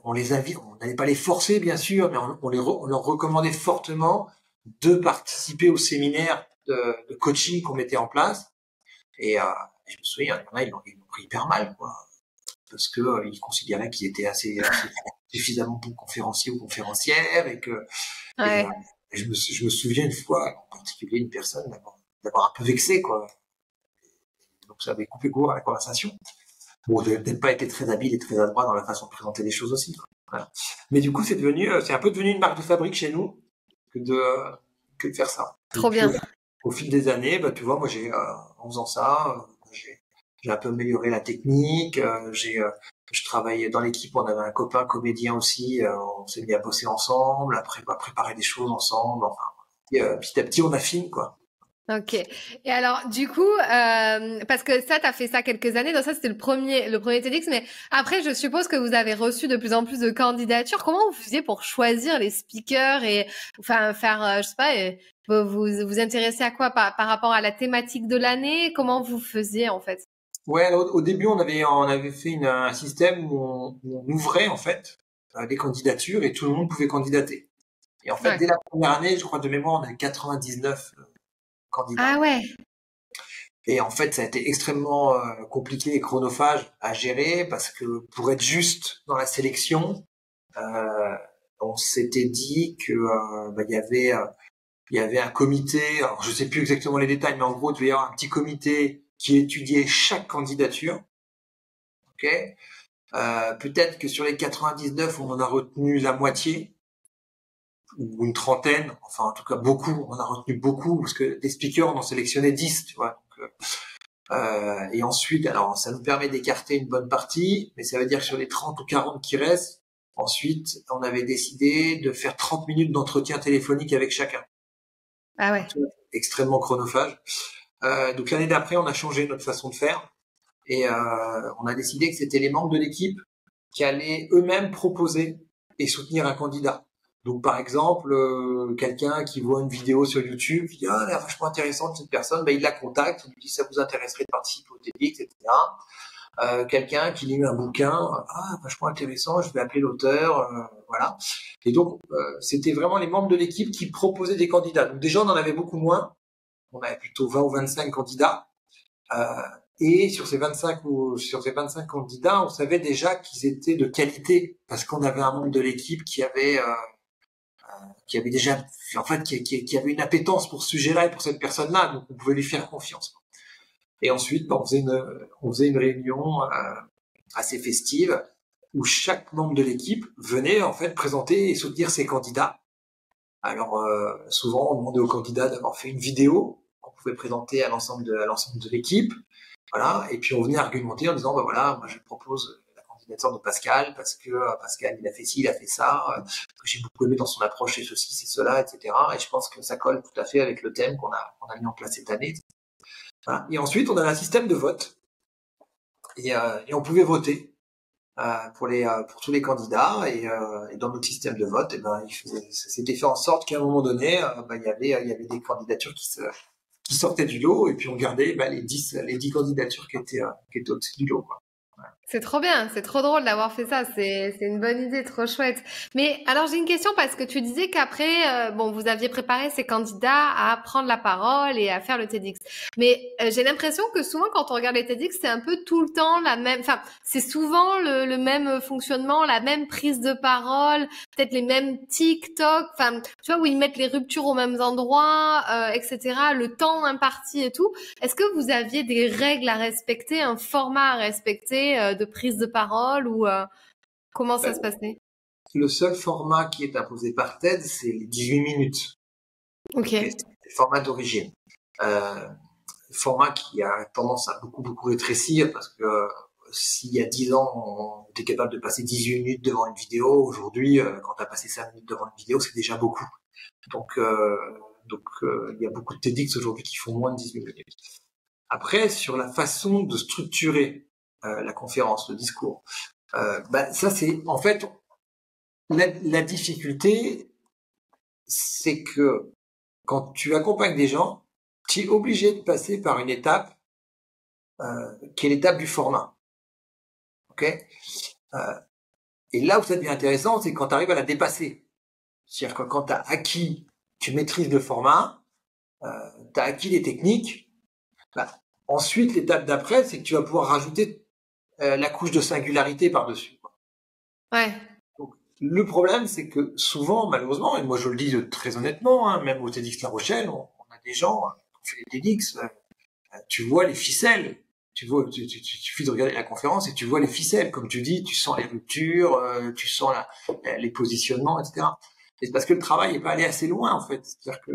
on les invite, on n'allait pas les forcer bien sûr, mais on leur recommandait fortement de participer au séminaire de coaching qu'on mettait en place. Et je me souviens, il y en a, ils l'ont pris hyper mal, quoi, parce que ils considéraient qu'ils étaient assez suffisamment bons conférenciers ou conférencières, et que Ouais. je me souviens une fois, en particulier, une personne d'avoir un peu vexé, quoi. Donc ça avait coupé court à la conversation. Bon, j'avais peut-être pas été très habile et très adroit dans la façon de présenter les choses aussi, quoi. Voilà. Mais du coup, c'est un peu devenu une marque de fabrique chez nous que de faire ça. Et Trop puis, bien. au fil des années, bah, tu vois, moi, en faisant ça, j'ai un peu amélioré la technique. Je travaillais dans l'équipe, on avait un copain comédien aussi. On s'est mis à bosser ensemble, après, bah, préparer des choses ensemble. Enfin, et, petit à petit, on affine, quoi. Ok. Et alors, du coup, parce que ça, t'as fait ça quelques années, donc ça, c'était le premier TEDx, mais après, je suppose que vous avez reçu de plus en plus de candidatures. Comment vous faisiez pour choisir les speakers et, enfin, faire, je sais pas, vous intéresser à quoi par rapport à la thématique de l'année? Comment vous faisiez, en fait? Ouais, au début, on avait fait un système où on ouvrait, en fait, des candidatures et tout le monde pouvait candidater. Et en fait, Ouais. dès la première année, je crois de mémoire, on avait 99 candidats. Ah ouais. Et en fait, ça a été extrêmement compliqué et chronophage à gérer parce que pour être juste dans la sélection, euh, on s'était dit que bah, il y avait un comité. Alors, je sais plus exactement les détails, mais en gros, il devait y avoir un petit comité qui étudiait chaque candidature. Ok. Peut-être que sur les 99, on en a retenu la moitié ou une trentaine. Enfin, en tout cas, beaucoup. On en a retenu beaucoup parce que des speakers, on en sélectionnait 10, tu vois. Donc, et ensuite, alors ça nous permet d'écarter une bonne partie, mais ça veut dire que sur les 30 ou 40 qui restent, ensuite, on avait décidé de faire 30 minutes d'entretien téléphonique avec chacun. Ah ouais. Extrêmement chronophage. Donc l'année d'après, on a changé notre façon de faire et on a décidé que c'était les membres de l'équipe qui allaient eux-mêmes proposer et soutenir un candidat. Donc par exemple, quelqu'un qui voit une vidéo sur YouTube, il dit ah, elle est vachement intéressante cette personne, ben, il la contacte, il lui dit ça vous intéresserait de participer au TEDx, etc. Quelqu'un qui lit un bouquin, ah vachement intéressant, je vais appeler l'auteur, voilà. Et donc c'était vraiment les membres de l'équipe qui proposaient des candidats. Donc déjà on en avait beaucoup moins, on avait plutôt 20 ou 25 candidats. Euh, et sur ces 25 candidats, on savait déjà qu'ils étaient de qualité parce qu'on avait un membre de l'équipe qui avait déjà, en fait, qui avait une appétence pour ce sujet-là et pour cette personne-là, donc on pouvait lui faire confiance. Et ensuite, bah, on faisait une réunion assez festive où chaque membre de l'équipe venait en fait présenter et soutenir ses candidats. Alors souvent, on demandait aux candidats d'avoir fait une vidéo qu'on pouvait présenter à l'ensemble de l'équipe. Voilà. Et puis on venait argumenter en disant, bah voilà, moi je propose la candidature de Pascal parce que Pascal il a fait ci, il a fait ça, que j'ai beaucoup aimé dans son approche, c'est ceci, c'est cela, etc. Et je pense que ça colle tout à fait avec le thème qu'on a mis en place cette année. Voilà. Et ensuite, on a un système de vote et on pouvait voter pour tous les candidats et dans notre système de vote, et ben c'était fait en sorte qu'à un moment donné, ben, il y avait des candidatures qui sortaient du lot et puis on gardait ben, les 10 candidatures qui étaient au-dessus du lot, quoi. C'est trop bien, c'est trop drôle d'avoir fait ça, c'est une bonne idée, trop chouette. Mais alors j'ai une question parce que tu disais qu'après, bon, vous aviez préparé ces candidats à prendre la parole et à faire le TEDx. Mais j'ai l'impression que souvent quand on regarde les TEDx, c'est un peu tout le temps la même, enfin, c'est souvent le même fonctionnement, la même prise de parole, peut-être les mêmes TikTok, enfin, tu vois, où ils mettent les ruptures aux mêmes endroits, etc., le temps imparti et tout. Est-ce que vous aviez des règles à respecter, un format à respecter de prise de parole ou comment ça Ben, se passait? le seul format qui est imposé par TED, c'est les 18 minutes. Ok. Okay, c'est le format d'origine. Euh, Format qui a tendance à beaucoup rétrécir parce que s'il y a 10 ans, on était capable de passer 18 minutes devant une vidéo, aujourd'hui, quand tu as passé 5 minutes devant une vidéo, c'est déjà beaucoup. Donc, il y a beaucoup de TEDx aujourd'hui qui font moins de 18 minutes. Après, sur la façon de structurer la conférence, le discours, bah, ça c'est en fait la difficulté, c'est que quand tu accompagnes des gens, tu es obligé de passer par une étape qui est l'étape du format. Ok. Et là où ça devient intéressant, c'est quand tu arrives à la dépasser. C'est-à-dire que quand tu as acquis, tu maîtrises le format, tu as acquis les techniques, bah, ensuite, l'étape d'après, c'est que tu vas pouvoir rajouter la couche de singularité par-dessus. Ouais. Donc, le problème, c'est que souvent, malheureusement, et moi je le dis très honnêtement, hein, même au TEDx La Rochelle, on a des gens qui ont fait des TEDx, tu vois les ficelles. Tu suffit de regarder la conférence et tu vois les ficelles. Comme tu dis, tu sens les ruptures, tu sens les positionnements, etc. Et c'est parce que le travail n'est pas allé assez loin, en fait. C'est-à-dire que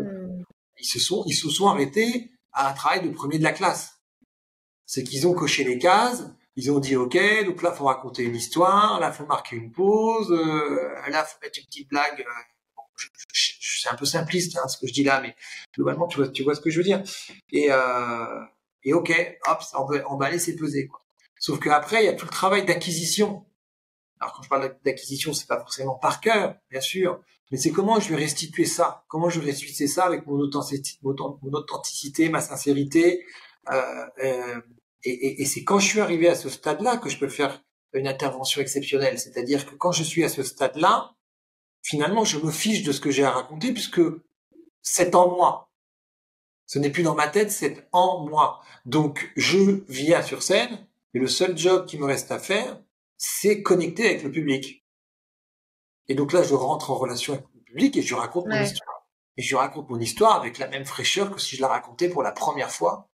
ils se sont arrêtés à un travail de premier de la classe. C'est qu'ils ont coché les cases, ils ont dit ok, donc là faut raconter une histoire, là faut marquer une pause, là faut mettre une petite blague. Bon, c'est un peu simpliste ce que je dis là, mais globalement tu vois ce que je veux dire. Et ok, hop, emballer c'est peser quoi. Sauf qu'après il y a tout le travail d'acquisition. Alors quand je parle d'acquisition, c'est pas forcément par cœur, bien sûr, mais c'est comment je vais restituer ça, comment je vais restituer ça avec mon authenticité, ma sincérité. Et c'est quand je suis arrivé à ce stade-là que je peux faire une intervention exceptionnelle. C'est-à-dire que quand je suis à ce stade-là, finalement, je me fiche de ce que j'ai à raconter puisque c'est en moi. Ce n'est plus dans ma tête, c'est en moi. Donc, je viens sur scène et le seul job qui me reste à faire, c'est connecter avec le public. Et donc là, je rentre en relation avec le public et je raconte mon histoire. Et je raconte mon histoire avec la même fraîcheur que si je la racontais pour la première fois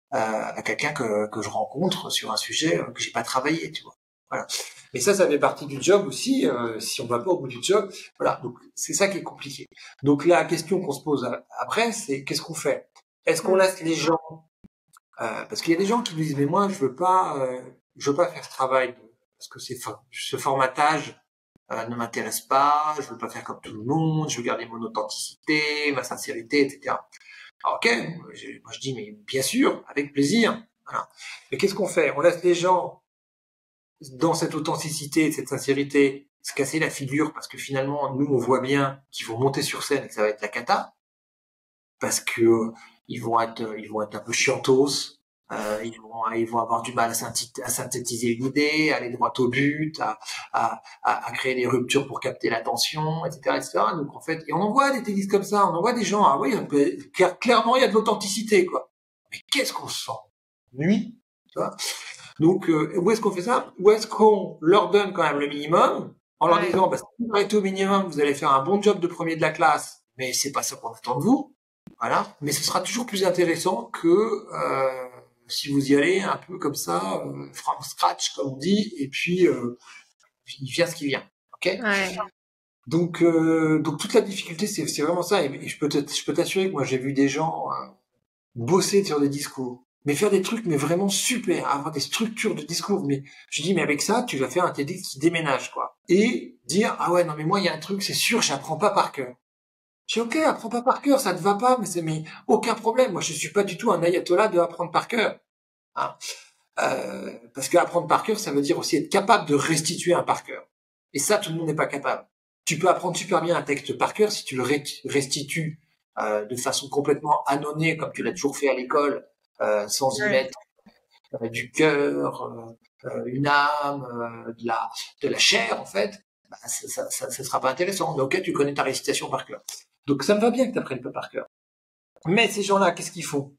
à quelqu'un que je rencontre sur un sujet que j'ai pas travaillé, tu vois. Voilà. Mais ça fait partie du job aussi. Si on va pas au bout du job, voilà. Donc c'est ça qui est compliqué. Donc la question qu'on se pose après, c'est qu'est-ce qu'on fait? Est-ce qu'on laisse les gens parce qu'il y a des gens qui me disent mais moi je veux pas faire ce travail parce que ce formatage ne m'intéresse pas, je veux pas faire comme tout le monde, je veux garder mon authenticité, ma sincérité, etc. Alors, ok, moi je dis mais bien sûr, avec plaisir. Voilà. Mais qu'est-ce qu'on fait? On laisse les gens dans cette authenticité, cette sincérité, se casser la figure parce que finalement nous on voit bien qu'ils vont monter sur scène et que ça va être la cata parce que ils vont être un peu chiantos. Ils vont avoir du mal à synthétiser une idée, à aller droit au but, à créer des ruptures pour capter l'attention, etc., etc. Donc en fait, et on en voit des TEDx comme ça, on en voit des gens, ah oui, clairement il y a de l'authenticité, quoi. Mais qu'est-ce qu'on se sent? Nuit, tu vois. Donc où est-ce qu'on fait ça? Où est-ce qu'on leur donne quand même le minimum en leur disant, bah, si vous arrêtez au minimum, vous allez faire un bon job de premier de la classe, mais c'est pas ça qu'on attend de vous. Voilà. Mais ce sera toujours plus intéressant que si vous y allez un peu comme ça, from scratch, comme on dit, et puis il vient ce qui vient. Ok. Donc toute la difficulté, c'est vraiment ça. Et je peux t'assurer que moi j'ai vu des gens bosser sur des discours, mais faire des trucs, mais vraiment super, avoir des structures de discours. Mais je dis, mais avec ça, tu vas faire un TEDx qui déménage, quoi. Et dire, ah ouais, non mais moi il y a un truc, c'est sûr, j'apprends pas par cœur. Je dis, ok, apprends pas par cœur, ça te va pas, mais aucun problème. Moi, je suis pas du tout un ayatollah de apprendre par cœur. Hein. Parce que apprendre par cœur, ça veut dire aussi être capable de restituer un par cœur. Et ça, tout le monde n'est pas capable. Tu peux apprendre super bien un texte par cœur si tu le restitues de façon complètement annonnée, comme tu l'as toujours fait à l'école, sans y mettre du cœur, une âme, de la chair, en fait. Bah, ça sera pas intéressant. Mais ok, tu connais ta récitation par cœur. Donc ça me va bien que tu apprennes pas par cœur. Mais ces gens-là, qu'est-ce qu'ils font?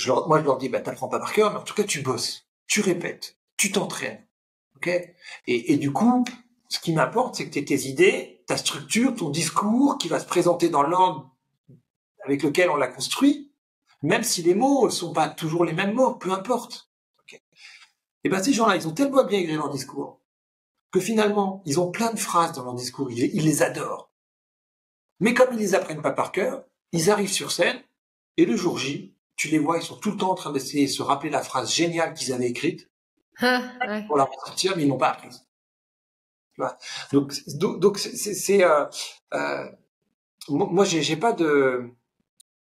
Moi, je leur dis, bah, t'apprends pas par cœur, mais en tout cas, tu bosses, tu répètes, tu t'entraînes. Ok? Et du coup, ce qui m'importe, c'est que tu aies tes idées, ta structure, ton discours qui va se présenter dans l'ordre avec lequel on l'a construit, même si les mots sont pas toujours les mêmes mots, peu importe. Okay. Et ben, ces gens-là, ils ont tellement bien écrit leur discours que finalement, ils ont plein de phrases dans leur discours, ils les adorent. Mais comme ils les apprennent pas par cœur, ils arrivent sur scène, et le jour J, tu les vois, ils sont tout le temps en train d'essayer de se rappeler la phrase géniale qu'ils avaient écrite pour la ressortir, mais ils n'ont pas appris. Tu vois. Donc moi, j'ai pas de,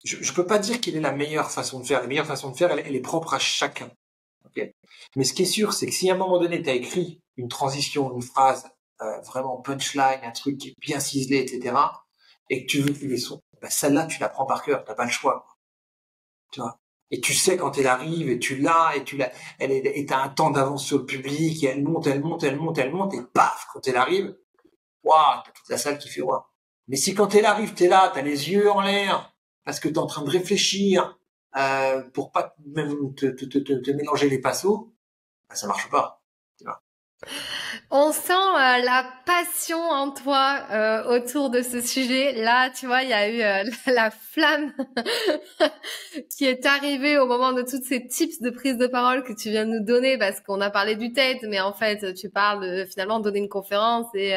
je peux pas dire quelle est la meilleure façon de faire. La meilleure façon de faire, elle est propre à chacun. Okay. Mais ce qui est sûr, c'est que si à un moment donné, tu as écrit une transition, une phrase vraiment punchline, un truc qui est bien ciselé, etc., et que tu veux que les sons, ben celle-là, tu la prends par cœur, t'as pas le choix. Tu vois. Et tu sais quand elle arrive, et et t'as un temps d'avance sur le public, et elle monte, et paf, quand elle arrive, waouh, t'as toute la salle qui fait waouh. Mais si quand elle arrive, t'es là, t'as les yeux en l'air, parce que t'es en train de réfléchir, pour pas même te mélanger les pinceaux, bah, ça marche pas. Tu vois. On sent la passion en toi autour de ce sujet. Là, tu vois, il y a eu la flamme qui est arrivée au moment de toutes ces tips de prise de parole que tu viens de nous donner, parce qu'on a parlé du TED, mais en fait, tu parles de finalement donner une conférence et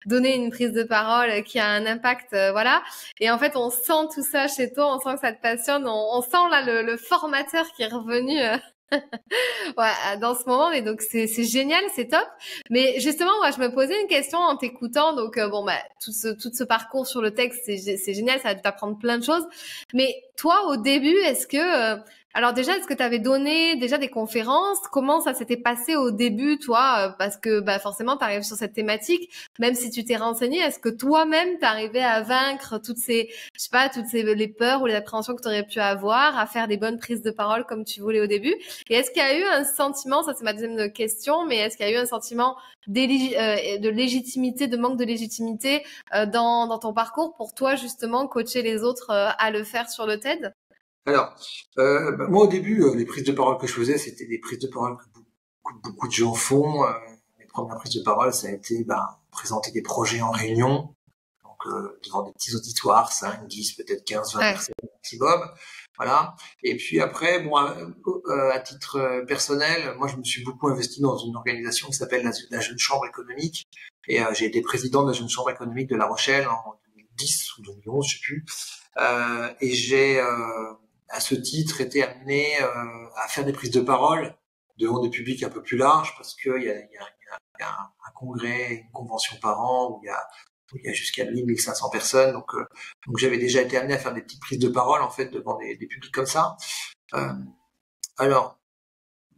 donner une prise de parole qui a un impact, voilà. Et en fait, on sent tout ça chez toi, on sent que ça te passionne, on sent là le formateur qui est revenu. Ouais, dans ce moment, et donc c'est génial, c'est top. Mais justement, moi, je me posais une question en t'écoutant. Donc bon, bah tout ce parcours sur le texte, c'est génial, ça va t'apprendre plein de choses. Mais toi, au début, alors déjà, est-ce que tu avais donné déjà des conférences? Comment ça s'était passé au début, toi? Parce que bah forcément, tu arrives sur cette thématique. Même si tu t'es renseigné, est-ce que toi-même t'arrivais à vaincre toutes ces, je sais pas, les peurs ou les appréhensions que tu aurais pu avoir, à faire des bonnes prises de parole comme tu voulais au début? Et est-ce qu'il y a eu un sentiment, ça c'est ma deuxième question, mais est-ce qu'il y a eu un sentiment de légitimité, de manque de légitimité dans ton parcours pour toi justement coacher les autres à le faire sur le TED? Alors, bah, moi au début, les prises de parole que je faisais, c'était des prises de parole que beaucoup de gens font. Mes premières prises de parole, ça a été présenter des projets en réunion, donc devant des petits auditoires, 5, 10, peut-être 15, 20 personnes maximum. Voilà. Et puis après, moi, à titre personnel, moi je me suis beaucoup investi dans une organisation qui s'appelle la Jeune Chambre économique. Et j'ai été président de la Jeune Chambre économique de La Rochelle en 2010 ou 2011, je sais plus. Et j'ai à ce titre été amené à faire des prises de parole devant des publics un peu plus larges, parce que il y a un congrès, une convention par an où il y a jusqu'à 1 500 personnes. Donc j'avais déjà été amené à faire des petites prises de parole en fait devant des publics comme ça. Alors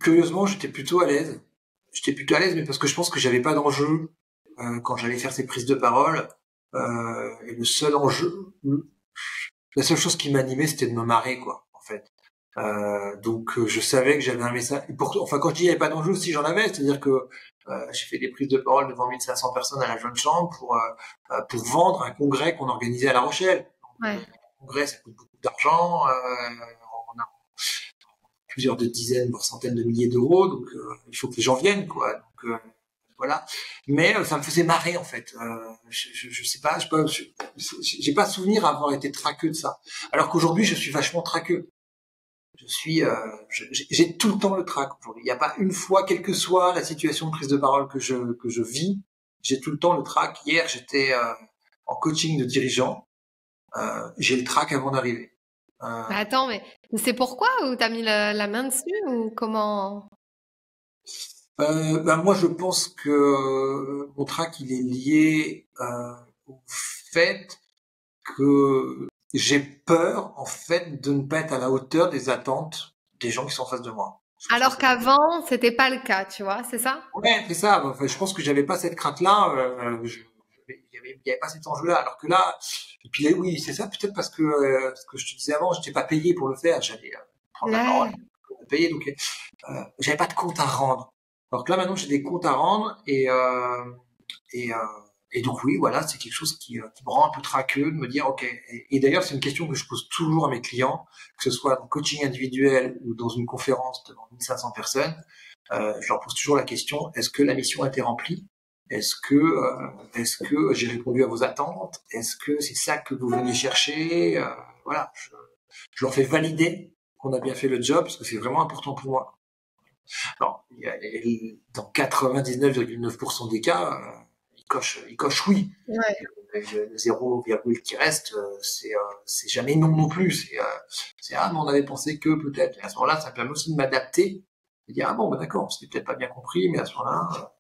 curieusement, j'étais plutôt à l'aise. Mais parce que je pense que j'avais pas d'enjeu quand j'allais faire ces prises de parole. Et la seule chose qui m'animait, c'était de me marrer, quoi, en fait. Donc je savais que j'avais un message. Et enfin, quand je dis il n'y avait pas d'enjeu, si j'en avais, c'est-à-dire que j'ai fait des prises de parole devant 1500 personnes à la Jeune Chambre pour vendre un congrès qu'on organisait à La Rochelle. Ouais. Le congrès, ça coûte beaucoup d'argent. On a plusieurs dizaines, voire centaines de milliers d'euros, donc il faut que les gens viennent, quoi. Donc voilà. Mais ça me faisait marrer en fait. Je sais pas, j'ai pas souvenir avoir été traqueux de ça. Alors qu'aujourd'hui, je suis vachement traqueux. J'ai tout le temps le trac aujourd'hui. Il n'y a pas une fois, quelle que soit la situation de prise de parole que je vis, j'ai tout le temps le trac. Hier, j'étais en coaching de dirigeants. J'ai le trac avant d'arriver. Attends, mais c'est pourquoi, ou t'as mis la main dessus, ou comment? Moi, je pense que mon trac, il est lié au fait que j'ai peur, en fait, de ne pas être à la hauteur des attentes des gens qui sont en face de moi. Alors qu'avant, c'était pas le cas, tu vois, c'est ça? Ouais, c'est ça. Enfin, je pense que j'avais pas cette crainte-là. Il y avait pas cet enjeu-là. Alors que là, et puis là, oui, c'est ça. Peut-être parce que ce que je te disais avant, j'étais pas payé pour le faire. J'allais prendre la parole pour me payer, donc j'avais pas de compte à rendre. Alors que là, maintenant, j'ai des comptes à rendre et donc oui, voilà, c'est quelque chose qui me rend un peu traqueux de me dire, ok. Et d'ailleurs, c'est une question que je pose toujours à mes clients, que ce soit dans le coaching individuel ou dans une conférence devant 1500 personnes. Je leur pose toujours la question, est-ce que la mission a été remplie? Est-ce que j'ai répondu à vos attentes? Est-ce que c'est ça que vous veniez chercher? Voilà, je leur fais valider qu'on a bien fait le job, parce que c'est vraiment important pour moi. Alors, dans 99,9% des cas, il coche oui. Ouais. Le 0, qui reste, c'est jamais non non plus. C'est ah, mais on avait pensé que peut-être. Et à ce moment-là, ça permet aussi de m'adapter et dire ah bon, d'accord, c'était peut-être pas bien compris, mais à ce moment-là,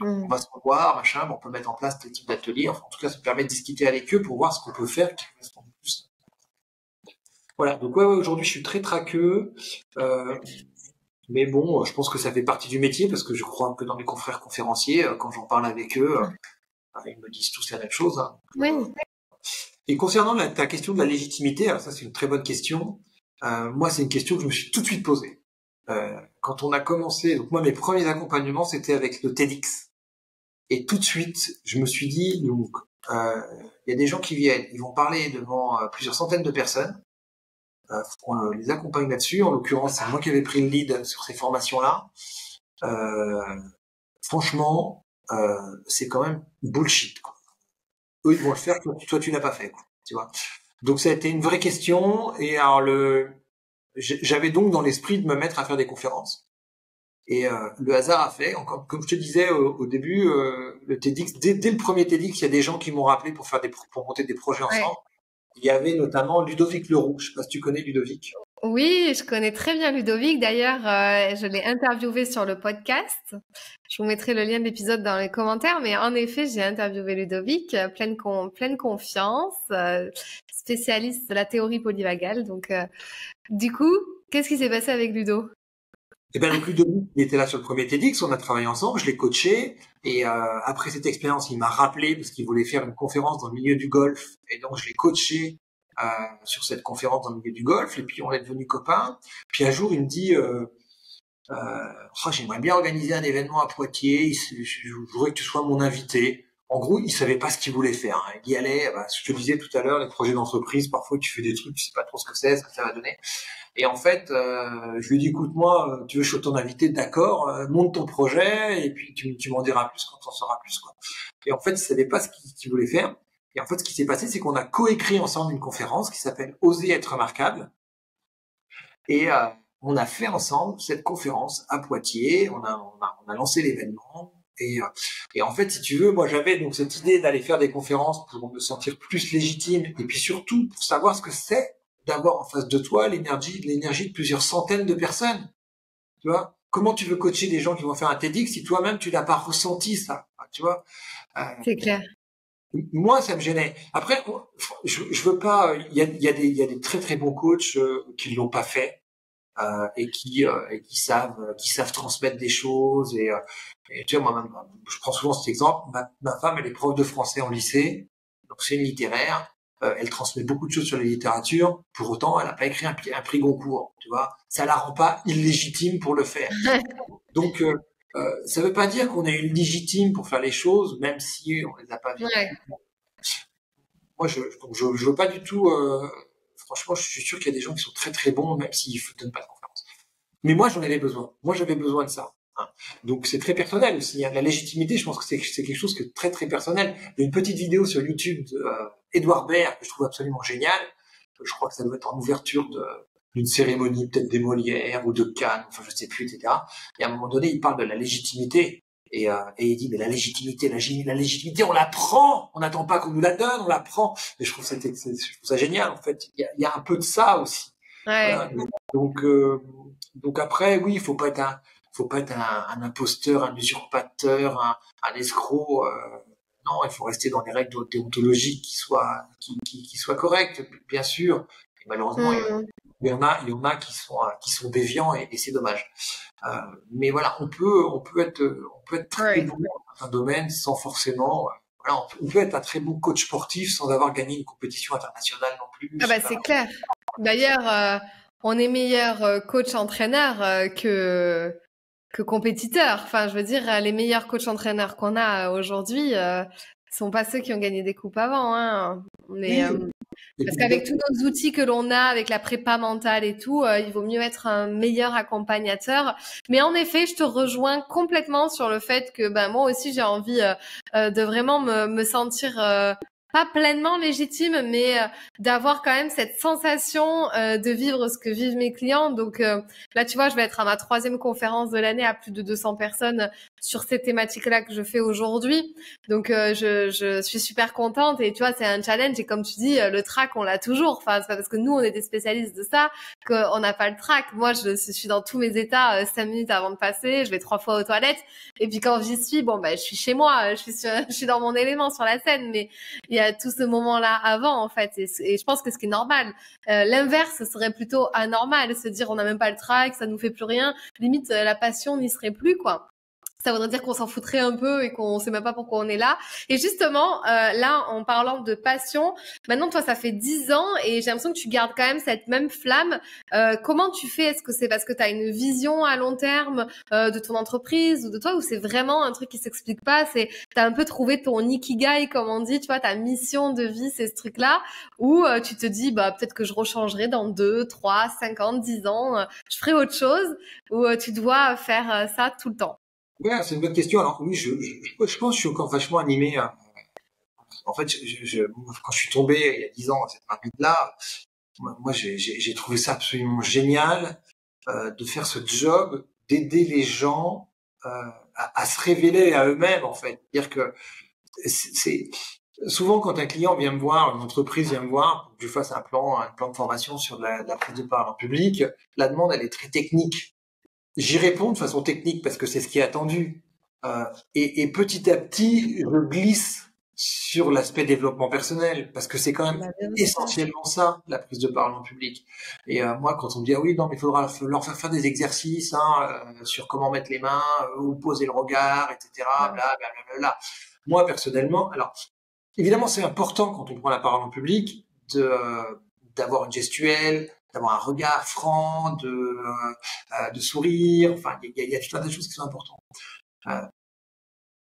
on va se revoir, machin, on peut mettre en place tel type d'atelier. Enfin, en tout cas, ça permet de discuter avec eux pour voir ce qu'on peut faire qui correspond plus. Voilà. Donc ouais, aujourd'hui, je suis très traqueux. Mais bon, je pense que ça fait partie du métier, parce que je crois un peu dans mes confrères conférenciers, quand j'en parle avec eux, ils me disent tous la même chose. Hein. Oui. Et concernant ta question de la légitimité, alors ça c'est une très bonne question. Moi, c'est une question que je me suis tout de suite posée. Quand on a commencé, donc moi, mes premiers accompagnements, c'était avec le TEDx. Et tout de suite, je me suis dit, donc, il y a des gens qui viennent, ils vont parler devant plusieurs centaines de personnes. On les accompagne là-dessus. En l'occurrence, c'est moi qui avais pris le lead sur ces formations-là. Franchement, c'est quand même bullshit, quoi. Eux, ils vont le faire, toi tu l'as pas fait, quoi, tu vois. Donc ça a été une vraie question. Et alors j'avais donc dans l'esprit de me mettre à faire des conférences. Et le hasard a fait, encore, comme je te disais au début, le TEDx, dès le premier TEDx, il y a des gens qui m'ont rappelé pour monter des projets ensemble. Ouais. Il y avait notamment Ludovic Leroux. Je sais pas si tu connais Ludovic. Oui, je connais très bien Ludovic. D'ailleurs, je l'ai interviewé sur le podcast. Je vous mettrai le lien de l'épisode dans les commentaires. Mais en effet, j'ai interviewé Ludovic, pleine confiance, spécialiste de la théorie polyvagale. Donc, du coup, qu'est-ce qui s'est passé avec Ludo? Et ben donc Ludovic, il était là sur le premier TEDx, on a travaillé ensemble, je l'ai coaché, et après cette expérience, il m'a rappelé parce qu'il voulait faire une conférence dans le milieu du golf, et donc je l'ai coaché sur cette conférence dans le milieu du golf, et puis on est devenus copains. Puis un jour, il me dit j'aimerais bien organiser un événement à Poitiers, je voudrais que tu sois mon invité. En gros, il savait pas ce qu'il voulait faire, hein. Il y allait, je te disais tout à l'heure, les projets d'entreprise, parfois tu fais des trucs, tu sais pas trop ce que c'est, ce que ça va donner. Et en fait, je lui ai dit, écoute, moi, tu veux que je sois ton invité, d'accord, monte ton projet, et puis tu m'en diras plus quand on saura plus, quoi. Et en fait, il savait pas ce qu'il voulait faire. Et en fait, ce qui s'est passé, c'est qu'on a coécrit ensemble une conférence qui s'appelle Oser être remarquable. Et on a fait ensemble cette conférence à Poitiers. On a lancé l'événement. Et en fait, si tu veux, moi, j'avais donc cette idée d'aller faire des conférences pour me sentir plus légitime, et puis surtout pour savoir ce que c'est d'avoir en face de toi l'énergie de plusieurs centaines de personnes. Tu vois, comment tu veux coacher des gens qui vont faire un TEDx si toi-même tu l'as pas ressenti, ça, tu vois. C'est clair. Moi, ça me gênait. Après, je veux pas. Il y a des très très bons coachs qui l'ont pas fait et qui savent transmettre des choses. Et tu vois, moi, je prends souvent cet exemple. Ma femme, elle est prof de français en lycée, donc c'est une littéraire. Elle transmet beaucoup de choses sur la littérature. Pour autant, elle n'a pas écrit un prix Goncourt. Tu vois, ça la rend pas illégitime pour le faire. Donc, ça veut pas dire qu'on est illégitime pour faire les choses, même si on les a pas vécues. Ouais. Moi, je veux pas du tout. Franchement, je suis sûr qu'il y a des gens qui sont très très bons, même s'ils ne donnent pas de conférence. Mais moi, j'en avais besoin. Moi, j'avais besoin de ça. Hein. Donc, c'est très personnel aussi. Hein. La légitimité, je pense que c'est quelque chose qui est très très personnel. Il y a une petite vidéo sur YouTube d'Edouard Baird que je trouve absolument géniale. Je crois que ça doit être en ouverture d'une cérémonie, peut-être des Molières ou de Cannes, enfin je sais plus, etc. Et à un moment donné, il parle de la légitimité. Et il dit, mais la légitimité, on l'apprend. On n'attend pas qu'on nous la donne, on l'apprend. Et je trouve ça génial, en fait. Il y a un peu de ça aussi. Ouais. Voilà. Donc après, oui, faut pas être un imposteur, un usurpateur, un escroc. Non, il faut rester dans les règles déontologiques qui soient correctes, bien sûr. Et malheureusement, il y en a qui sont déviants et c'est dommage. Mais voilà, on peut être très bon dans un domaine sans forcément. Voilà, on peut être un très bon coach sportif sans avoir gagné une compétition internationale non plus. Ah bah c'est clair. D'ailleurs, on est meilleur coach entraîneur que compétiteur. Enfin, je veux dire, les meilleurs coachs entraîneurs qu'on a aujourd'hui sont pas ceux qui ont gagné des coupes avant. Hein. On est, parce qu'avec tous nos outils que l'on a, avec la prépa mentale et tout, il vaut mieux être un meilleur accompagnateur. Mais en effet, je te rejoins complètement sur le fait que ben moi aussi j'ai envie de vraiment me sentir pas pleinement légitime, mais d'avoir quand même cette sensation de vivre ce que vivent mes clients. Donc là, tu vois, je vais être à ma 3e conférence de l'année à plus de 200 personnes sur ces thématiques-là que je fais aujourd'hui. Donc je suis super contente et tu vois, c'est un challenge. Et comme tu dis, le track, on l'a toujours. Enfin, c'est pas parce que nous, on est des spécialistes de ça qu'on n'a pas le track. Moi, je suis dans tous mes états 5 minutes avant de passer. Je vais 3 fois aux toilettes. Et puis quand j'y suis, bon, je suis chez moi. Je suis dans mon élément sur la scène. Mais il y a tout ce moment-là avant, en fait. Et je pense que ce qui est normal. L'inverse serait plutôt anormal. Se dire, on n'a même pas le track, ça nous fait plus rien. Limite, la passion n'y serait plus, quoi. ça voudrait dire qu'on s'en foutrait un peu et qu'on sait même pas pourquoi on est là. Et justement, là, en parlant de passion, maintenant, toi, ça fait 10 ans et j'ai l'impression que tu gardes quand même cette même flamme. Comment tu fais? Est-ce que c'est parce que tu as une vision à long terme de ton entreprise ou de toi, ou c'est vraiment un truc qui s'explique pas? C'est, t'as un peu trouvé ton ikigai, comme on dit, tu vois, ta mission de vie, c'est ce truc-là, ou tu te dis, bah, peut-être que je rechangerai dans 2, 3, 5 ans, 10 ans, je ferai autre chose, ou tu dois faire ça tout le temps? Ouais, c'est une bonne question. Alors oui, je pense que je suis encore vachement animé. En fait, quand je suis tombé il y a 10 ans, cette marmite-là, moi j'ai trouvé ça absolument génial de faire ce job, d'aider les gens à se révéler à eux-mêmes, en fait. C'est-à-dire que c'est souvent quand un client vient me voir, une entreprise vient me voir, pour que je fasse un plan de formation sur de la prise de parole en public, la demande elle est très technique. J'y réponds de façon technique parce que c'est ce qui est attendu. Et petit à petit, je glisse sur l'aspect développement personnel parce que c'est quand même essentiellement ça, la prise de parole en public. Et moi, quand on me dit ah oui, non, mais il faudra leur faire des exercices sur comment mettre les mains, où poser le regard, etc. Bla bla bla bla. Moi, personnellement, alors évidemment, c'est important quand on prend la parole en public d'avoir une gestuelle, d'avoir un regard franc, de sourire. Enfin, il y a tout un tas de choses qui sont importantes.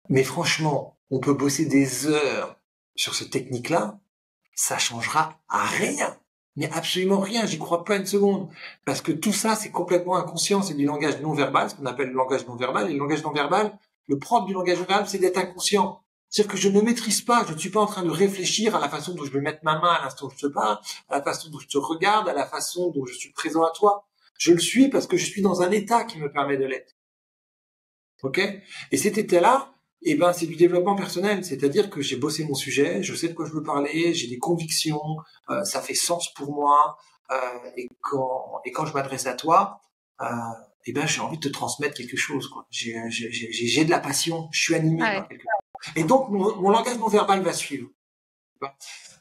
Mais franchement, on peut bosser des heures sur cette technique-là, ça changera à rien. Mais absolument rien, j'y crois pas une seconde. Parce que tout ça, c'est complètement inconscient, c'est du langage non verbal, ce qu'on appelle le langage non verbal. Et le langage non verbal, le propre du langage non verbal, c'est d'être inconscient. C'est-à-dire que je ne maîtrise pas, je ne suis pas en train de réfléchir à la façon dont je vais mettre ma main à l'instant où je te parle, à la façon dont je te regarde, à la façon dont je suis présent à toi. Je le suis parce que je suis dans un état qui me permet de l'être. Ok? Et cet état-là, eh ben, c'est du développement personnel. C'est-à-dire que j'ai bossé mon sujet, je sais de quoi je veux parler, j'ai des convictions, ça fait sens pour moi, et quand je m'adresse à toi, eh ben, j'ai envie de te transmettre quelque chose, quoi. J'ai de la passion, je suis animé par quelque chose. Et donc, mon langage non verbal va suivre.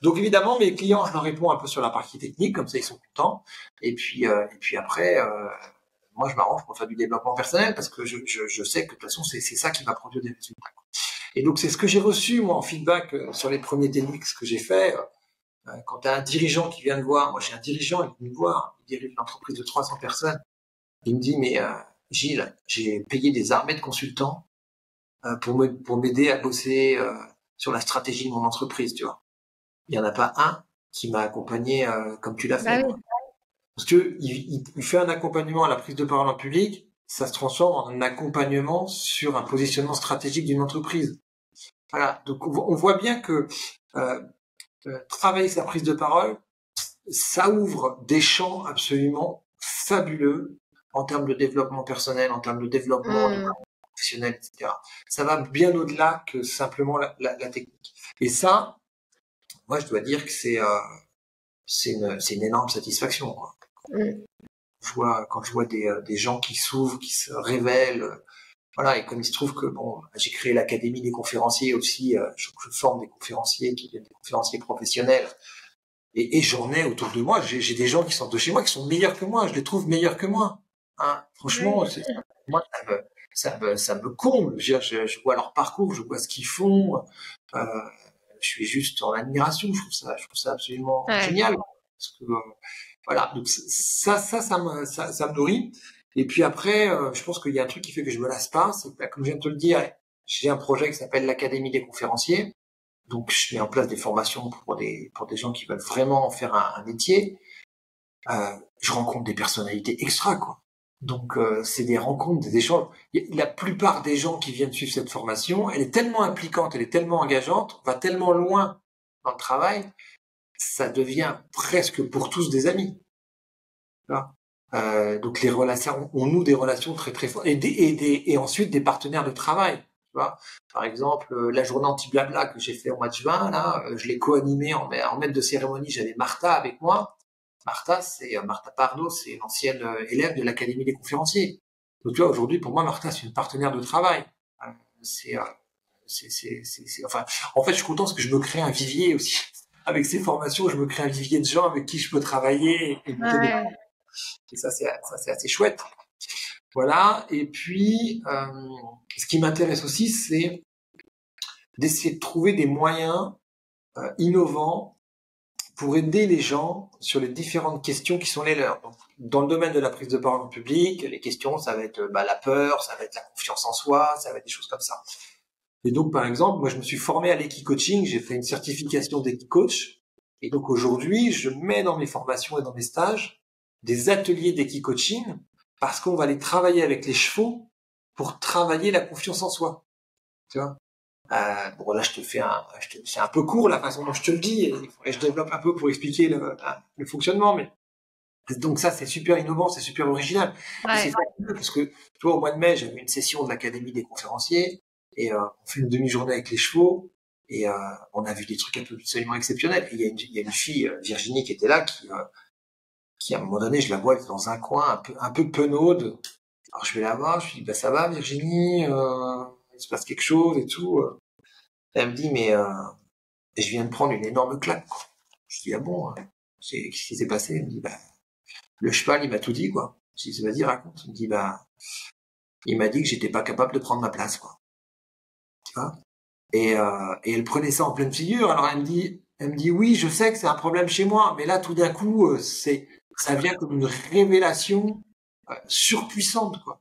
Donc, évidemment, mes clients, je leur réponds un peu sur la partie technique, comme ça, ils sont contents. Et puis après, moi, je m'arrange pour faire du développement personnel parce que je sais que de toute façon, c'est ça qui va produire des résultats. Et donc, c'est ce que j'ai reçu, moi, en feedback sur les premiers TEDx que j'ai fait. Quand tu as un dirigeant qui vient te voir, moi, j'ai un dirigeant, il vient me voir, il dirige une entreprise de 300 personnes. Il me dit, mais Gilles, j'ai payé des armées de consultants pour m'aider à bosser sur la stratégie de mon entreprise, tu vois. Il n'y en a pas un qui m'a accompagné comme tu l'as fait. Oui. Parce que il fait un accompagnement à la prise de parole en public, ça se transforme en un accompagnement sur un positionnement stratégique d'une entreprise. Voilà. Donc on voit bien que travailler sa prise de parole, ça ouvre des champs absolument fabuleux en termes de développement personnel, en termes de développement professionnel, etc. Ça va bien au-delà que simplement la technique. Et ça, moi, je dois dire que c'est une énorme satisfaction, quoi. Quand je vois des gens qui s'ouvrent, qui se révèlent, voilà, et comme il se trouve que bon, j'ai créé l'Académie des conférenciers aussi, je forme des conférenciers qui deviennent des conférenciers professionnels, et j'en ai autour de moi, j'ai des gens qui sortent de chez moi qui sont meilleurs que moi, je les trouve meilleurs que moi, hein. Franchement, moi ça me comble. Je vois leur parcours, je vois ce qu'ils font, je suis juste en admiration, je trouve ça absolument génial, parce que voilà, donc ça me nourrit. Et puis après, je pense qu'il y a un truc qui fait que je me lasse pas, c'est que, comme je viens de te le dire, j'ai un projet qui s'appelle l'Académie des conférenciers. Donc je mets en place des formations pour des gens qui veulent vraiment faire un métier. Je rencontre des personnalités extra, quoi. Donc c'est des rencontres, des échanges. La plupart des gens qui viennent suivre cette formation, elle est tellement impliquante, elle est tellement engageante, on va tellement loin dans le travail, ça devient presque pour tous des amis. Donc les relations, on noue des relations très très fortes, et ensuite des partenaires de travail. Tu vois, par exemple, la journée anti-blabla que j'ai fait au mois de juin, là, je l'ai co-animé en maître de cérémonie. J'avais Martha avec moi. Martha Pardo, c'est l'ancienne élève de l'Académie des conférenciers. Donc tu vois, aujourd'hui, pour moi, Martha, c'est une partenaire de travail. Enfin, en fait, je suis content parce que je me crée un vivier aussi. Avec ces formations, je me crée un vivier de gens avec qui je peux travailler et ça, c'est assez chouette. Voilà. Et puis, ce qui m'intéresse aussi, c'est d'essayer de trouver des moyens innovants pour aider les gens sur les différentes questions qui sont les leurs. Donc, dans le domaine de la prise de parole en public, les questions, ça va être la peur, ça va être la confiance en soi, ça va être des choses comme ça. Et donc, par exemple, moi, je me suis formé à l'Equi-Coaching, j'ai fait une certification d'Equi-Coach. Et donc, aujourd'hui, je mets dans mes formations et dans mes stages des ateliers d'Equi-Coaching parce qu'on va aller travailler avec les chevaux pour travailler la confiance en soi. Tu vois? Bon, là, c'est un peu court la façon dont je te le dis, et je développe un peu pour expliquer le fonctionnement, mais donc ça, c'est super innovant, c'est super original. Et c'est fabuleux parce que, tu vois, au mois de mai, j'avais une session de l'Académie des conférenciers, et on fait une demi-journée avec les chevaux, et on a vu des trucs absolument exceptionnels. Et il y a une fille, Virginie, qui était là, qui à un moment donné, je la vois, elle est dans un coin, un peu penaude. Alors je vais la voir, je lui dis, bah ça va, Virginie, il se passe quelque chose et tout. Elle me dit, mais je viens de prendre une énorme claque, quoi. Je dis, ah bon, qu'est-ce qui s'est passé? Elle me dit, bah, le cheval, il m'a tout dit, quoi. Je dis, vas-y, raconte. Il me dit, bah, il m'a dit que j'étais pas capable de prendre ma place, quoi. Tu vois? Et elle prenait ça en pleine figure. Alors elle me dit, oui, je sais que c'est un problème chez moi, mais là, tout d'un coup, ça vient comme une révélation surpuissante, quoi.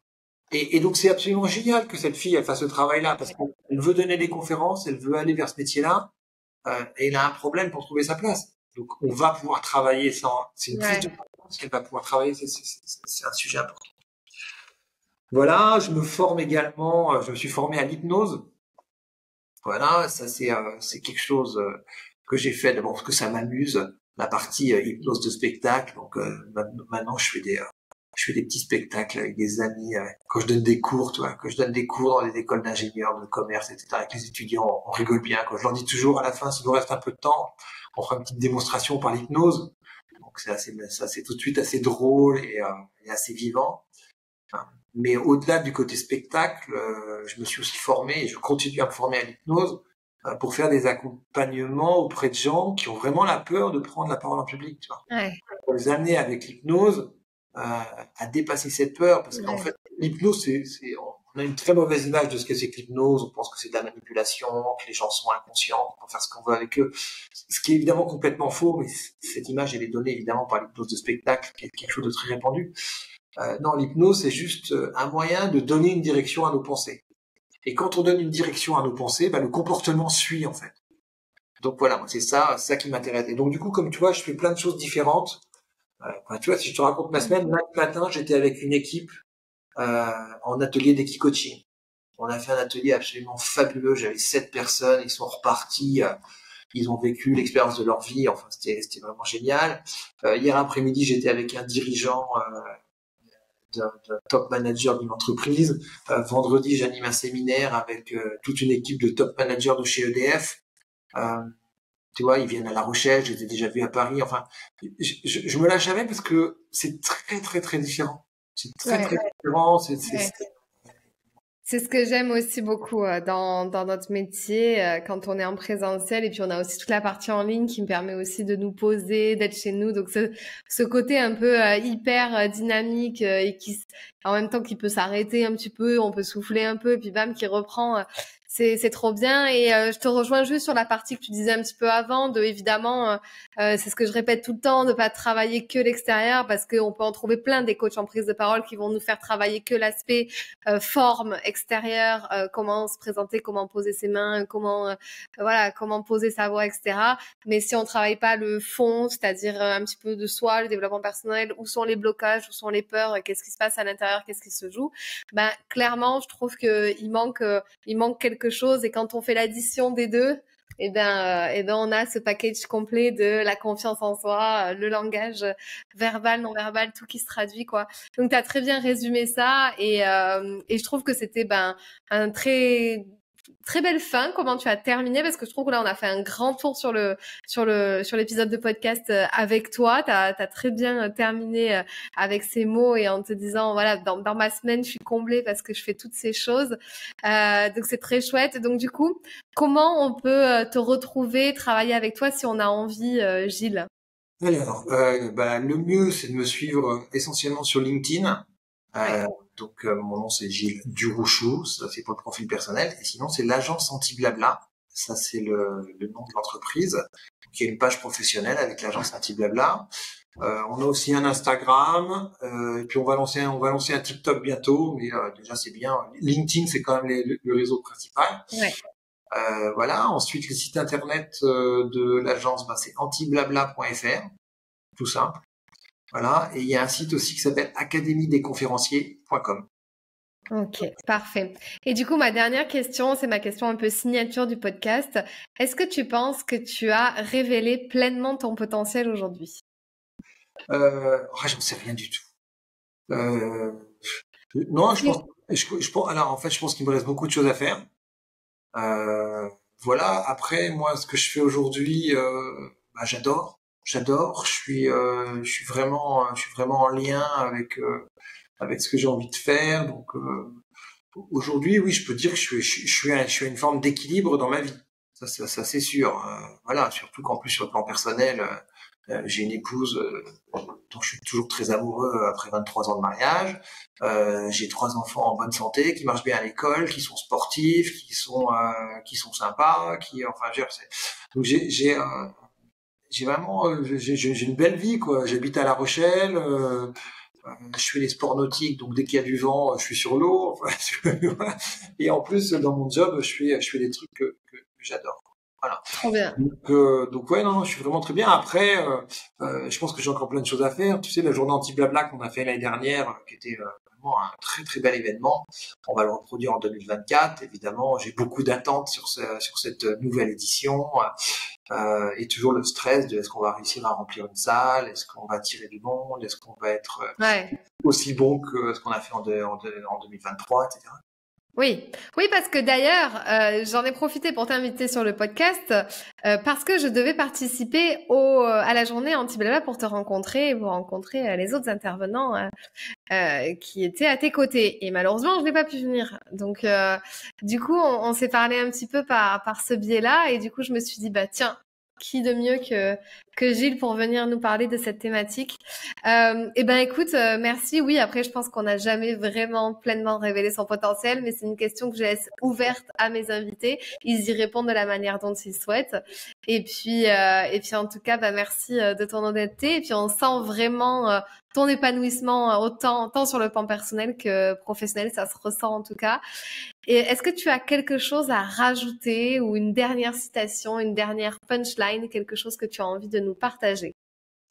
Et donc c'est absolument génial que cette fille elle fasse ce travail-là parce qu'elle veut donner des conférences, elle veut aller vers ce métier-là, et elle a un problème pour trouver sa place. Donc on va pouvoir travailler sans, c'est une prise de conscience qu'elle va pouvoir travailler, c'est un sujet important. Voilà, je me forme également, je me suis formé à l'hypnose. Voilà, ça c'est quelque chose que j'ai fait d'abord parce que ça m'amuse, la partie hypnose de spectacle. Donc maintenant je fais des petits spectacles avec des amis, quand je donne des cours, tu vois, quand je donne des cours dans les écoles d'ingénieurs, de commerce, etc. Avec les étudiants, on rigole bien. Quand je leur dis toujours à la fin, s'il nous reste un peu de temps, on fera une petite démonstration par l'hypnose. Donc c'est tout de suite assez drôle et assez vivant. Mais au-delà du côté spectacle, je me suis aussi formé et je continue à me former à l'hypnose pour faire des accompagnements auprès de gens qui ont vraiment la peur de prendre la parole en public, tu vois. Ouais. Pour les amener avec l'hypnose à dépasser cette peur, parce qu'en fait, l'hypnose, on a une très mauvaise image de ce que c'est que l'hypnose. On pense que c'est de la manipulation, que les gens sont inconscients, qu'on peut faire ce qu'on veut avec eux. Ce qui est évidemment complètement faux, mais cette image, elle est donnée évidemment par l'hypnose de spectacle, qui est quelque chose de très répandu. Non, l'hypnose, c'est juste un moyen de donner une direction à nos pensées. Et quand on donne une direction à nos pensées, le comportement suit, en fait. Donc voilà, moi, c'est ça qui m'intéresse. Et donc du coup, comme tu vois, je fais plein de choses différentes. Tu vois, si je te raconte ma semaine, lundi matin, j'étais avec une équipe en atelier d'Equi-Coaching. On a fait un atelier absolument fabuleux. J'avais 7 personnes, ils sont repartis, ils ont vécu l'expérience de leur vie. Enfin, c'était vraiment génial. Hier après-midi, j'étais avec un dirigeant d'un top manager d'une entreprise. Vendredi, j'anime un séminaire avec toute une équipe de top managers de chez EDF. Tu vois, ils viennent à La Rochelle, je les ai déjà vus à Paris. Enfin, je me lâche jamais parce que c'est très, très, très différent. C'est très, très différent. C'est ce que j'aime aussi beaucoup dans notre métier quand on est en présentiel, et puis on a aussi toute la partie en ligne qui me permet aussi de nous poser, d'être chez nous. Donc ce côté un peu hyper dynamique et en même temps qui peut s'arrêter un petit peu, on peut souffler un peu, et puis bam, qui reprend. C'est trop bien. Et je te rejoins juste sur la partie que tu disais un petit peu avant, de évidemment, c'est ce que je répète tout le temps, de pas travailler que l'extérieur, parce qu'on peut en trouver plein des coachs en prise de parole qui vont nous faire travailler que l'aspect forme extérieure, comment se présenter, comment poser ses mains, comment poser sa voix, etc. Mais si on travaille pas le fond, c'est-à-dire un petit peu de soi, le développement personnel, où sont les blocages, où sont les peurs, qu'est-ce qui se passe à l'intérieur, qu'est-ce qui se joue, clairement, je trouve que il manque quelque chose. Et quand on fait l'addition des deux, on a ce package complet de la confiance en soi, le langage verbal, non verbal, tout qui se traduit, quoi. Donc, tu as très bien résumé ça, et je trouve que c'était un très très belle fin, comment tu as terminé, parce que je trouve que là on a fait un grand tour sur l'épisode de podcast avec toi. T'as très bien terminé avec ces mots, et en te disant voilà, dans ma semaine je suis comblée parce que je fais toutes ces choses, donc c'est très chouette. Donc du coup, comment on peut te retrouver, travailler avec toi si on a envie, Gilles? Alors, le mieux c'est de me suivre essentiellement sur LinkedIn. Ouais. Donc mon nom c'est Gilles Durouchou, ça c'est pour le profil personnel. Et sinon c'est l'agence Anti-Blabla. Ça c'est le nom de l'entreprise. Donc, il y a une page professionnelle avec l'agence Anti-Blabla. On a aussi un Instagram, et puis on va lancer un TikTok bientôt, mais déjà c'est bien. LinkedIn c'est quand même le réseau principal. Ouais. Voilà. Ensuite le site internet de l'agence, c'est antiblabla.fr, tout simple. Voilà. Et il y a un site aussi qui s'appelle academiedesconférenciers.com. Ok, parfait. Et du coup, ma dernière question, c'est ma question un peu signature du podcast. Est-ce que tu penses que tu as révélé pleinement ton potentiel aujourd'hui? J'en sais rien du tout. Non, alors en fait, je pense qu'il me reste beaucoup de choses à faire. Voilà. Après, moi, ce que je fais aujourd'hui, j'adore. Je suis vraiment en lien avec ce que j'ai envie de faire. Donc aujourd'hui, oui, je peux dire que je suis à une forme d'équilibre dans ma vie. Ça c'est sûr. Voilà, surtout qu'en plus sur le plan personnel, j'ai une épouse dont je suis toujours très amoureux après 23 ans de mariage. J'ai 3 enfants en bonne santé, qui marchent bien à l'école, qui sont sportifs, qui sont sympas, donc j'ai vraiment j'ai une belle vie quoi. J'habite à La Rochelle. Je fais les sports nautiques, donc dès qu'il y a du vent, je suis sur l'eau. Et en plus, dans mon job, je fais des trucs que j'adore. Voilà. Trop bien. Donc ouais, non, je suis vraiment très bien. Après, je pense que j'ai encore plein de choses à faire. Tu sais, la journée anti-blabla qu'on a fait l'année dernière, qui était vraiment un très très bel événement. On va le reproduire en 2024. Évidemment, j'ai beaucoup d'attentes sur cette nouvelle édition. Et toujours le stress de est-ce qu'on va réussir à remplir une salle, est-ce qu'on va attirer du monde, est-ce qu'on va être aussi bon que ce qu'on a fait en 2023, etc. Oui, parce que d'ailleurs, j'en ai profité pour t'inviter sur le podcast parce que je devais participer à la journée anti-blabla pour te rencontrer et pour rencontrer les autres intervenants qui étaient à tes côtés. Et malheureusement, je n'ai pas pu venir. Donc, du coup, on s'est parlé un petit peu par ce biais-là et du coup, je me suis dit, tiens, qui de mieux que Gilles pour venir nous parler de cette thématique. Écoute, merci. Oui, après, je pense qu'on n'a jamais vraiment pleinement révélé son potentiel, mais c'est une question que je laisse ouverte à mes invités. Ils y répondent de la manière dont ils souhaitent. Et puis en tout cas, merci de ton honnêteté. Et puis, on sent vraiment ton épanouissement tant sur le plan personnel que professionnel, ça se ressent en tout cas. Et est-ce que tu as quelque chose à rajouter ou une dernière citation, une dernière punchline, quelque chose que tu as envie de nous partager?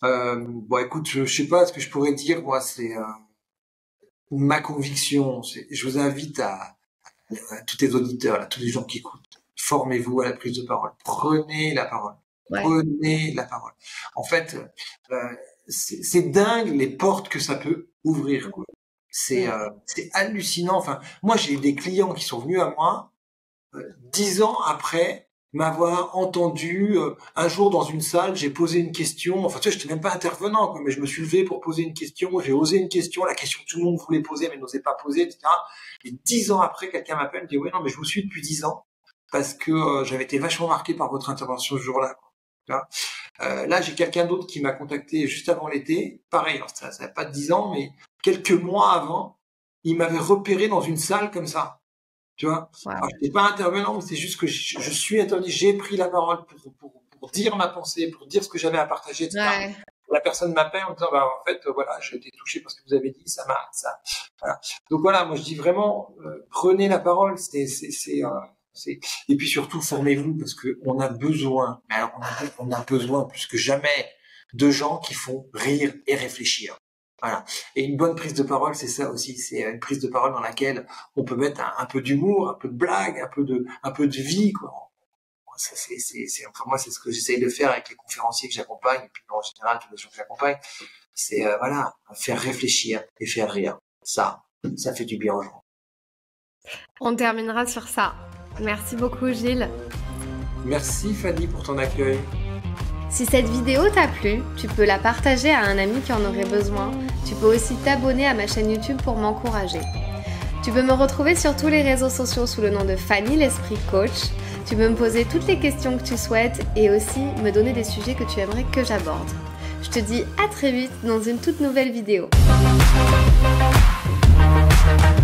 Écoute, je sais pas ce que je pourrais dire. Moi, c'est ma conviction. Je vous invite à tous les auditeurs, à tous les gens qui écoutent, formez-vous à la prise de parole. Prenez la parole. Ouais. Prenez la parole. En fait, c'est dingue les portes que ça peut ouvrir, quoi. C'est hallucinant. Enfin, moi, j'ai eu des clients qui sont venus à moi 10 ans après m'avoir entendu un jour dans une salle, j'ai posé une question. Enfin, tu sais, j'étais même pas intervenant, quoi, mais je me suis levé pour poser une question. J'ai osé une question, la question que tout le monde voulait poser, mais n'osait pas poser, etc. Et 10 ans après, quelqu'un m'appelle, me dit ouais, non, mais je vous suis depuis 10 ans parce que j'avais été vachement marqué par votre intervention ce jour-là. Là, j'ai quelqu'un d'autre qui m'a contacté juste avant l'été. Pareil, alors ça n'a pas 10 ans, mais quelques mois avant, il m'avait repéré dans une salle comme ça. Tu vois, wow. Alors, je n'étais pas intervenant, mais c'est juste que je suis intervenu, j'ai pris la parole pour dire ma pensée, pour dire ce que j'avais à partager, etc. Ouais. La personne m'appelle en disant, en fait, voilà, j'ai été touché par ce que vous avez dit, voilà. Donc voilà, moi je dis vraiment, prenez la parole, et puis surtout formez-vous parce que on a besoin, mais alors on a besoin plus que jamais de gens qui font rire et réfléchir. Voilà. Et une bonne prise de parole, c'est ça aussi. C'est une prise de parole dans laquelle on peut mettre un peu d'humour, un peu de blague, un peu de vie, quoi. Enfin, moi, c'est ce que j'essaye de faire avec les conférenciers que j'accompagne, et puis en général, tous les gens que j'accompagne. C'est, faire réfléchir et faire rire. Ça fait du bien aux gens. On terminera sur ça. Merci beaucoup, Gilles. Merci, Fanny, pour ton accueil. Si cette vidéo t'a plu, tu peux la partager à un ami qui en aurait besoin. Tu peux aussi t'abonner à ma chaîne YouTube pour m'encourager. Tu peux me retrouver sur tous les réseaux sociaux sous le nom de Fanny l'Esprit Coach. Tu peux me poser toutes les questions que tu souhaites et aussi me donner des sujets que tu aimerais que j'aborde. Je te dis à très vite dans une toute nouvelle vidéo. Ciao.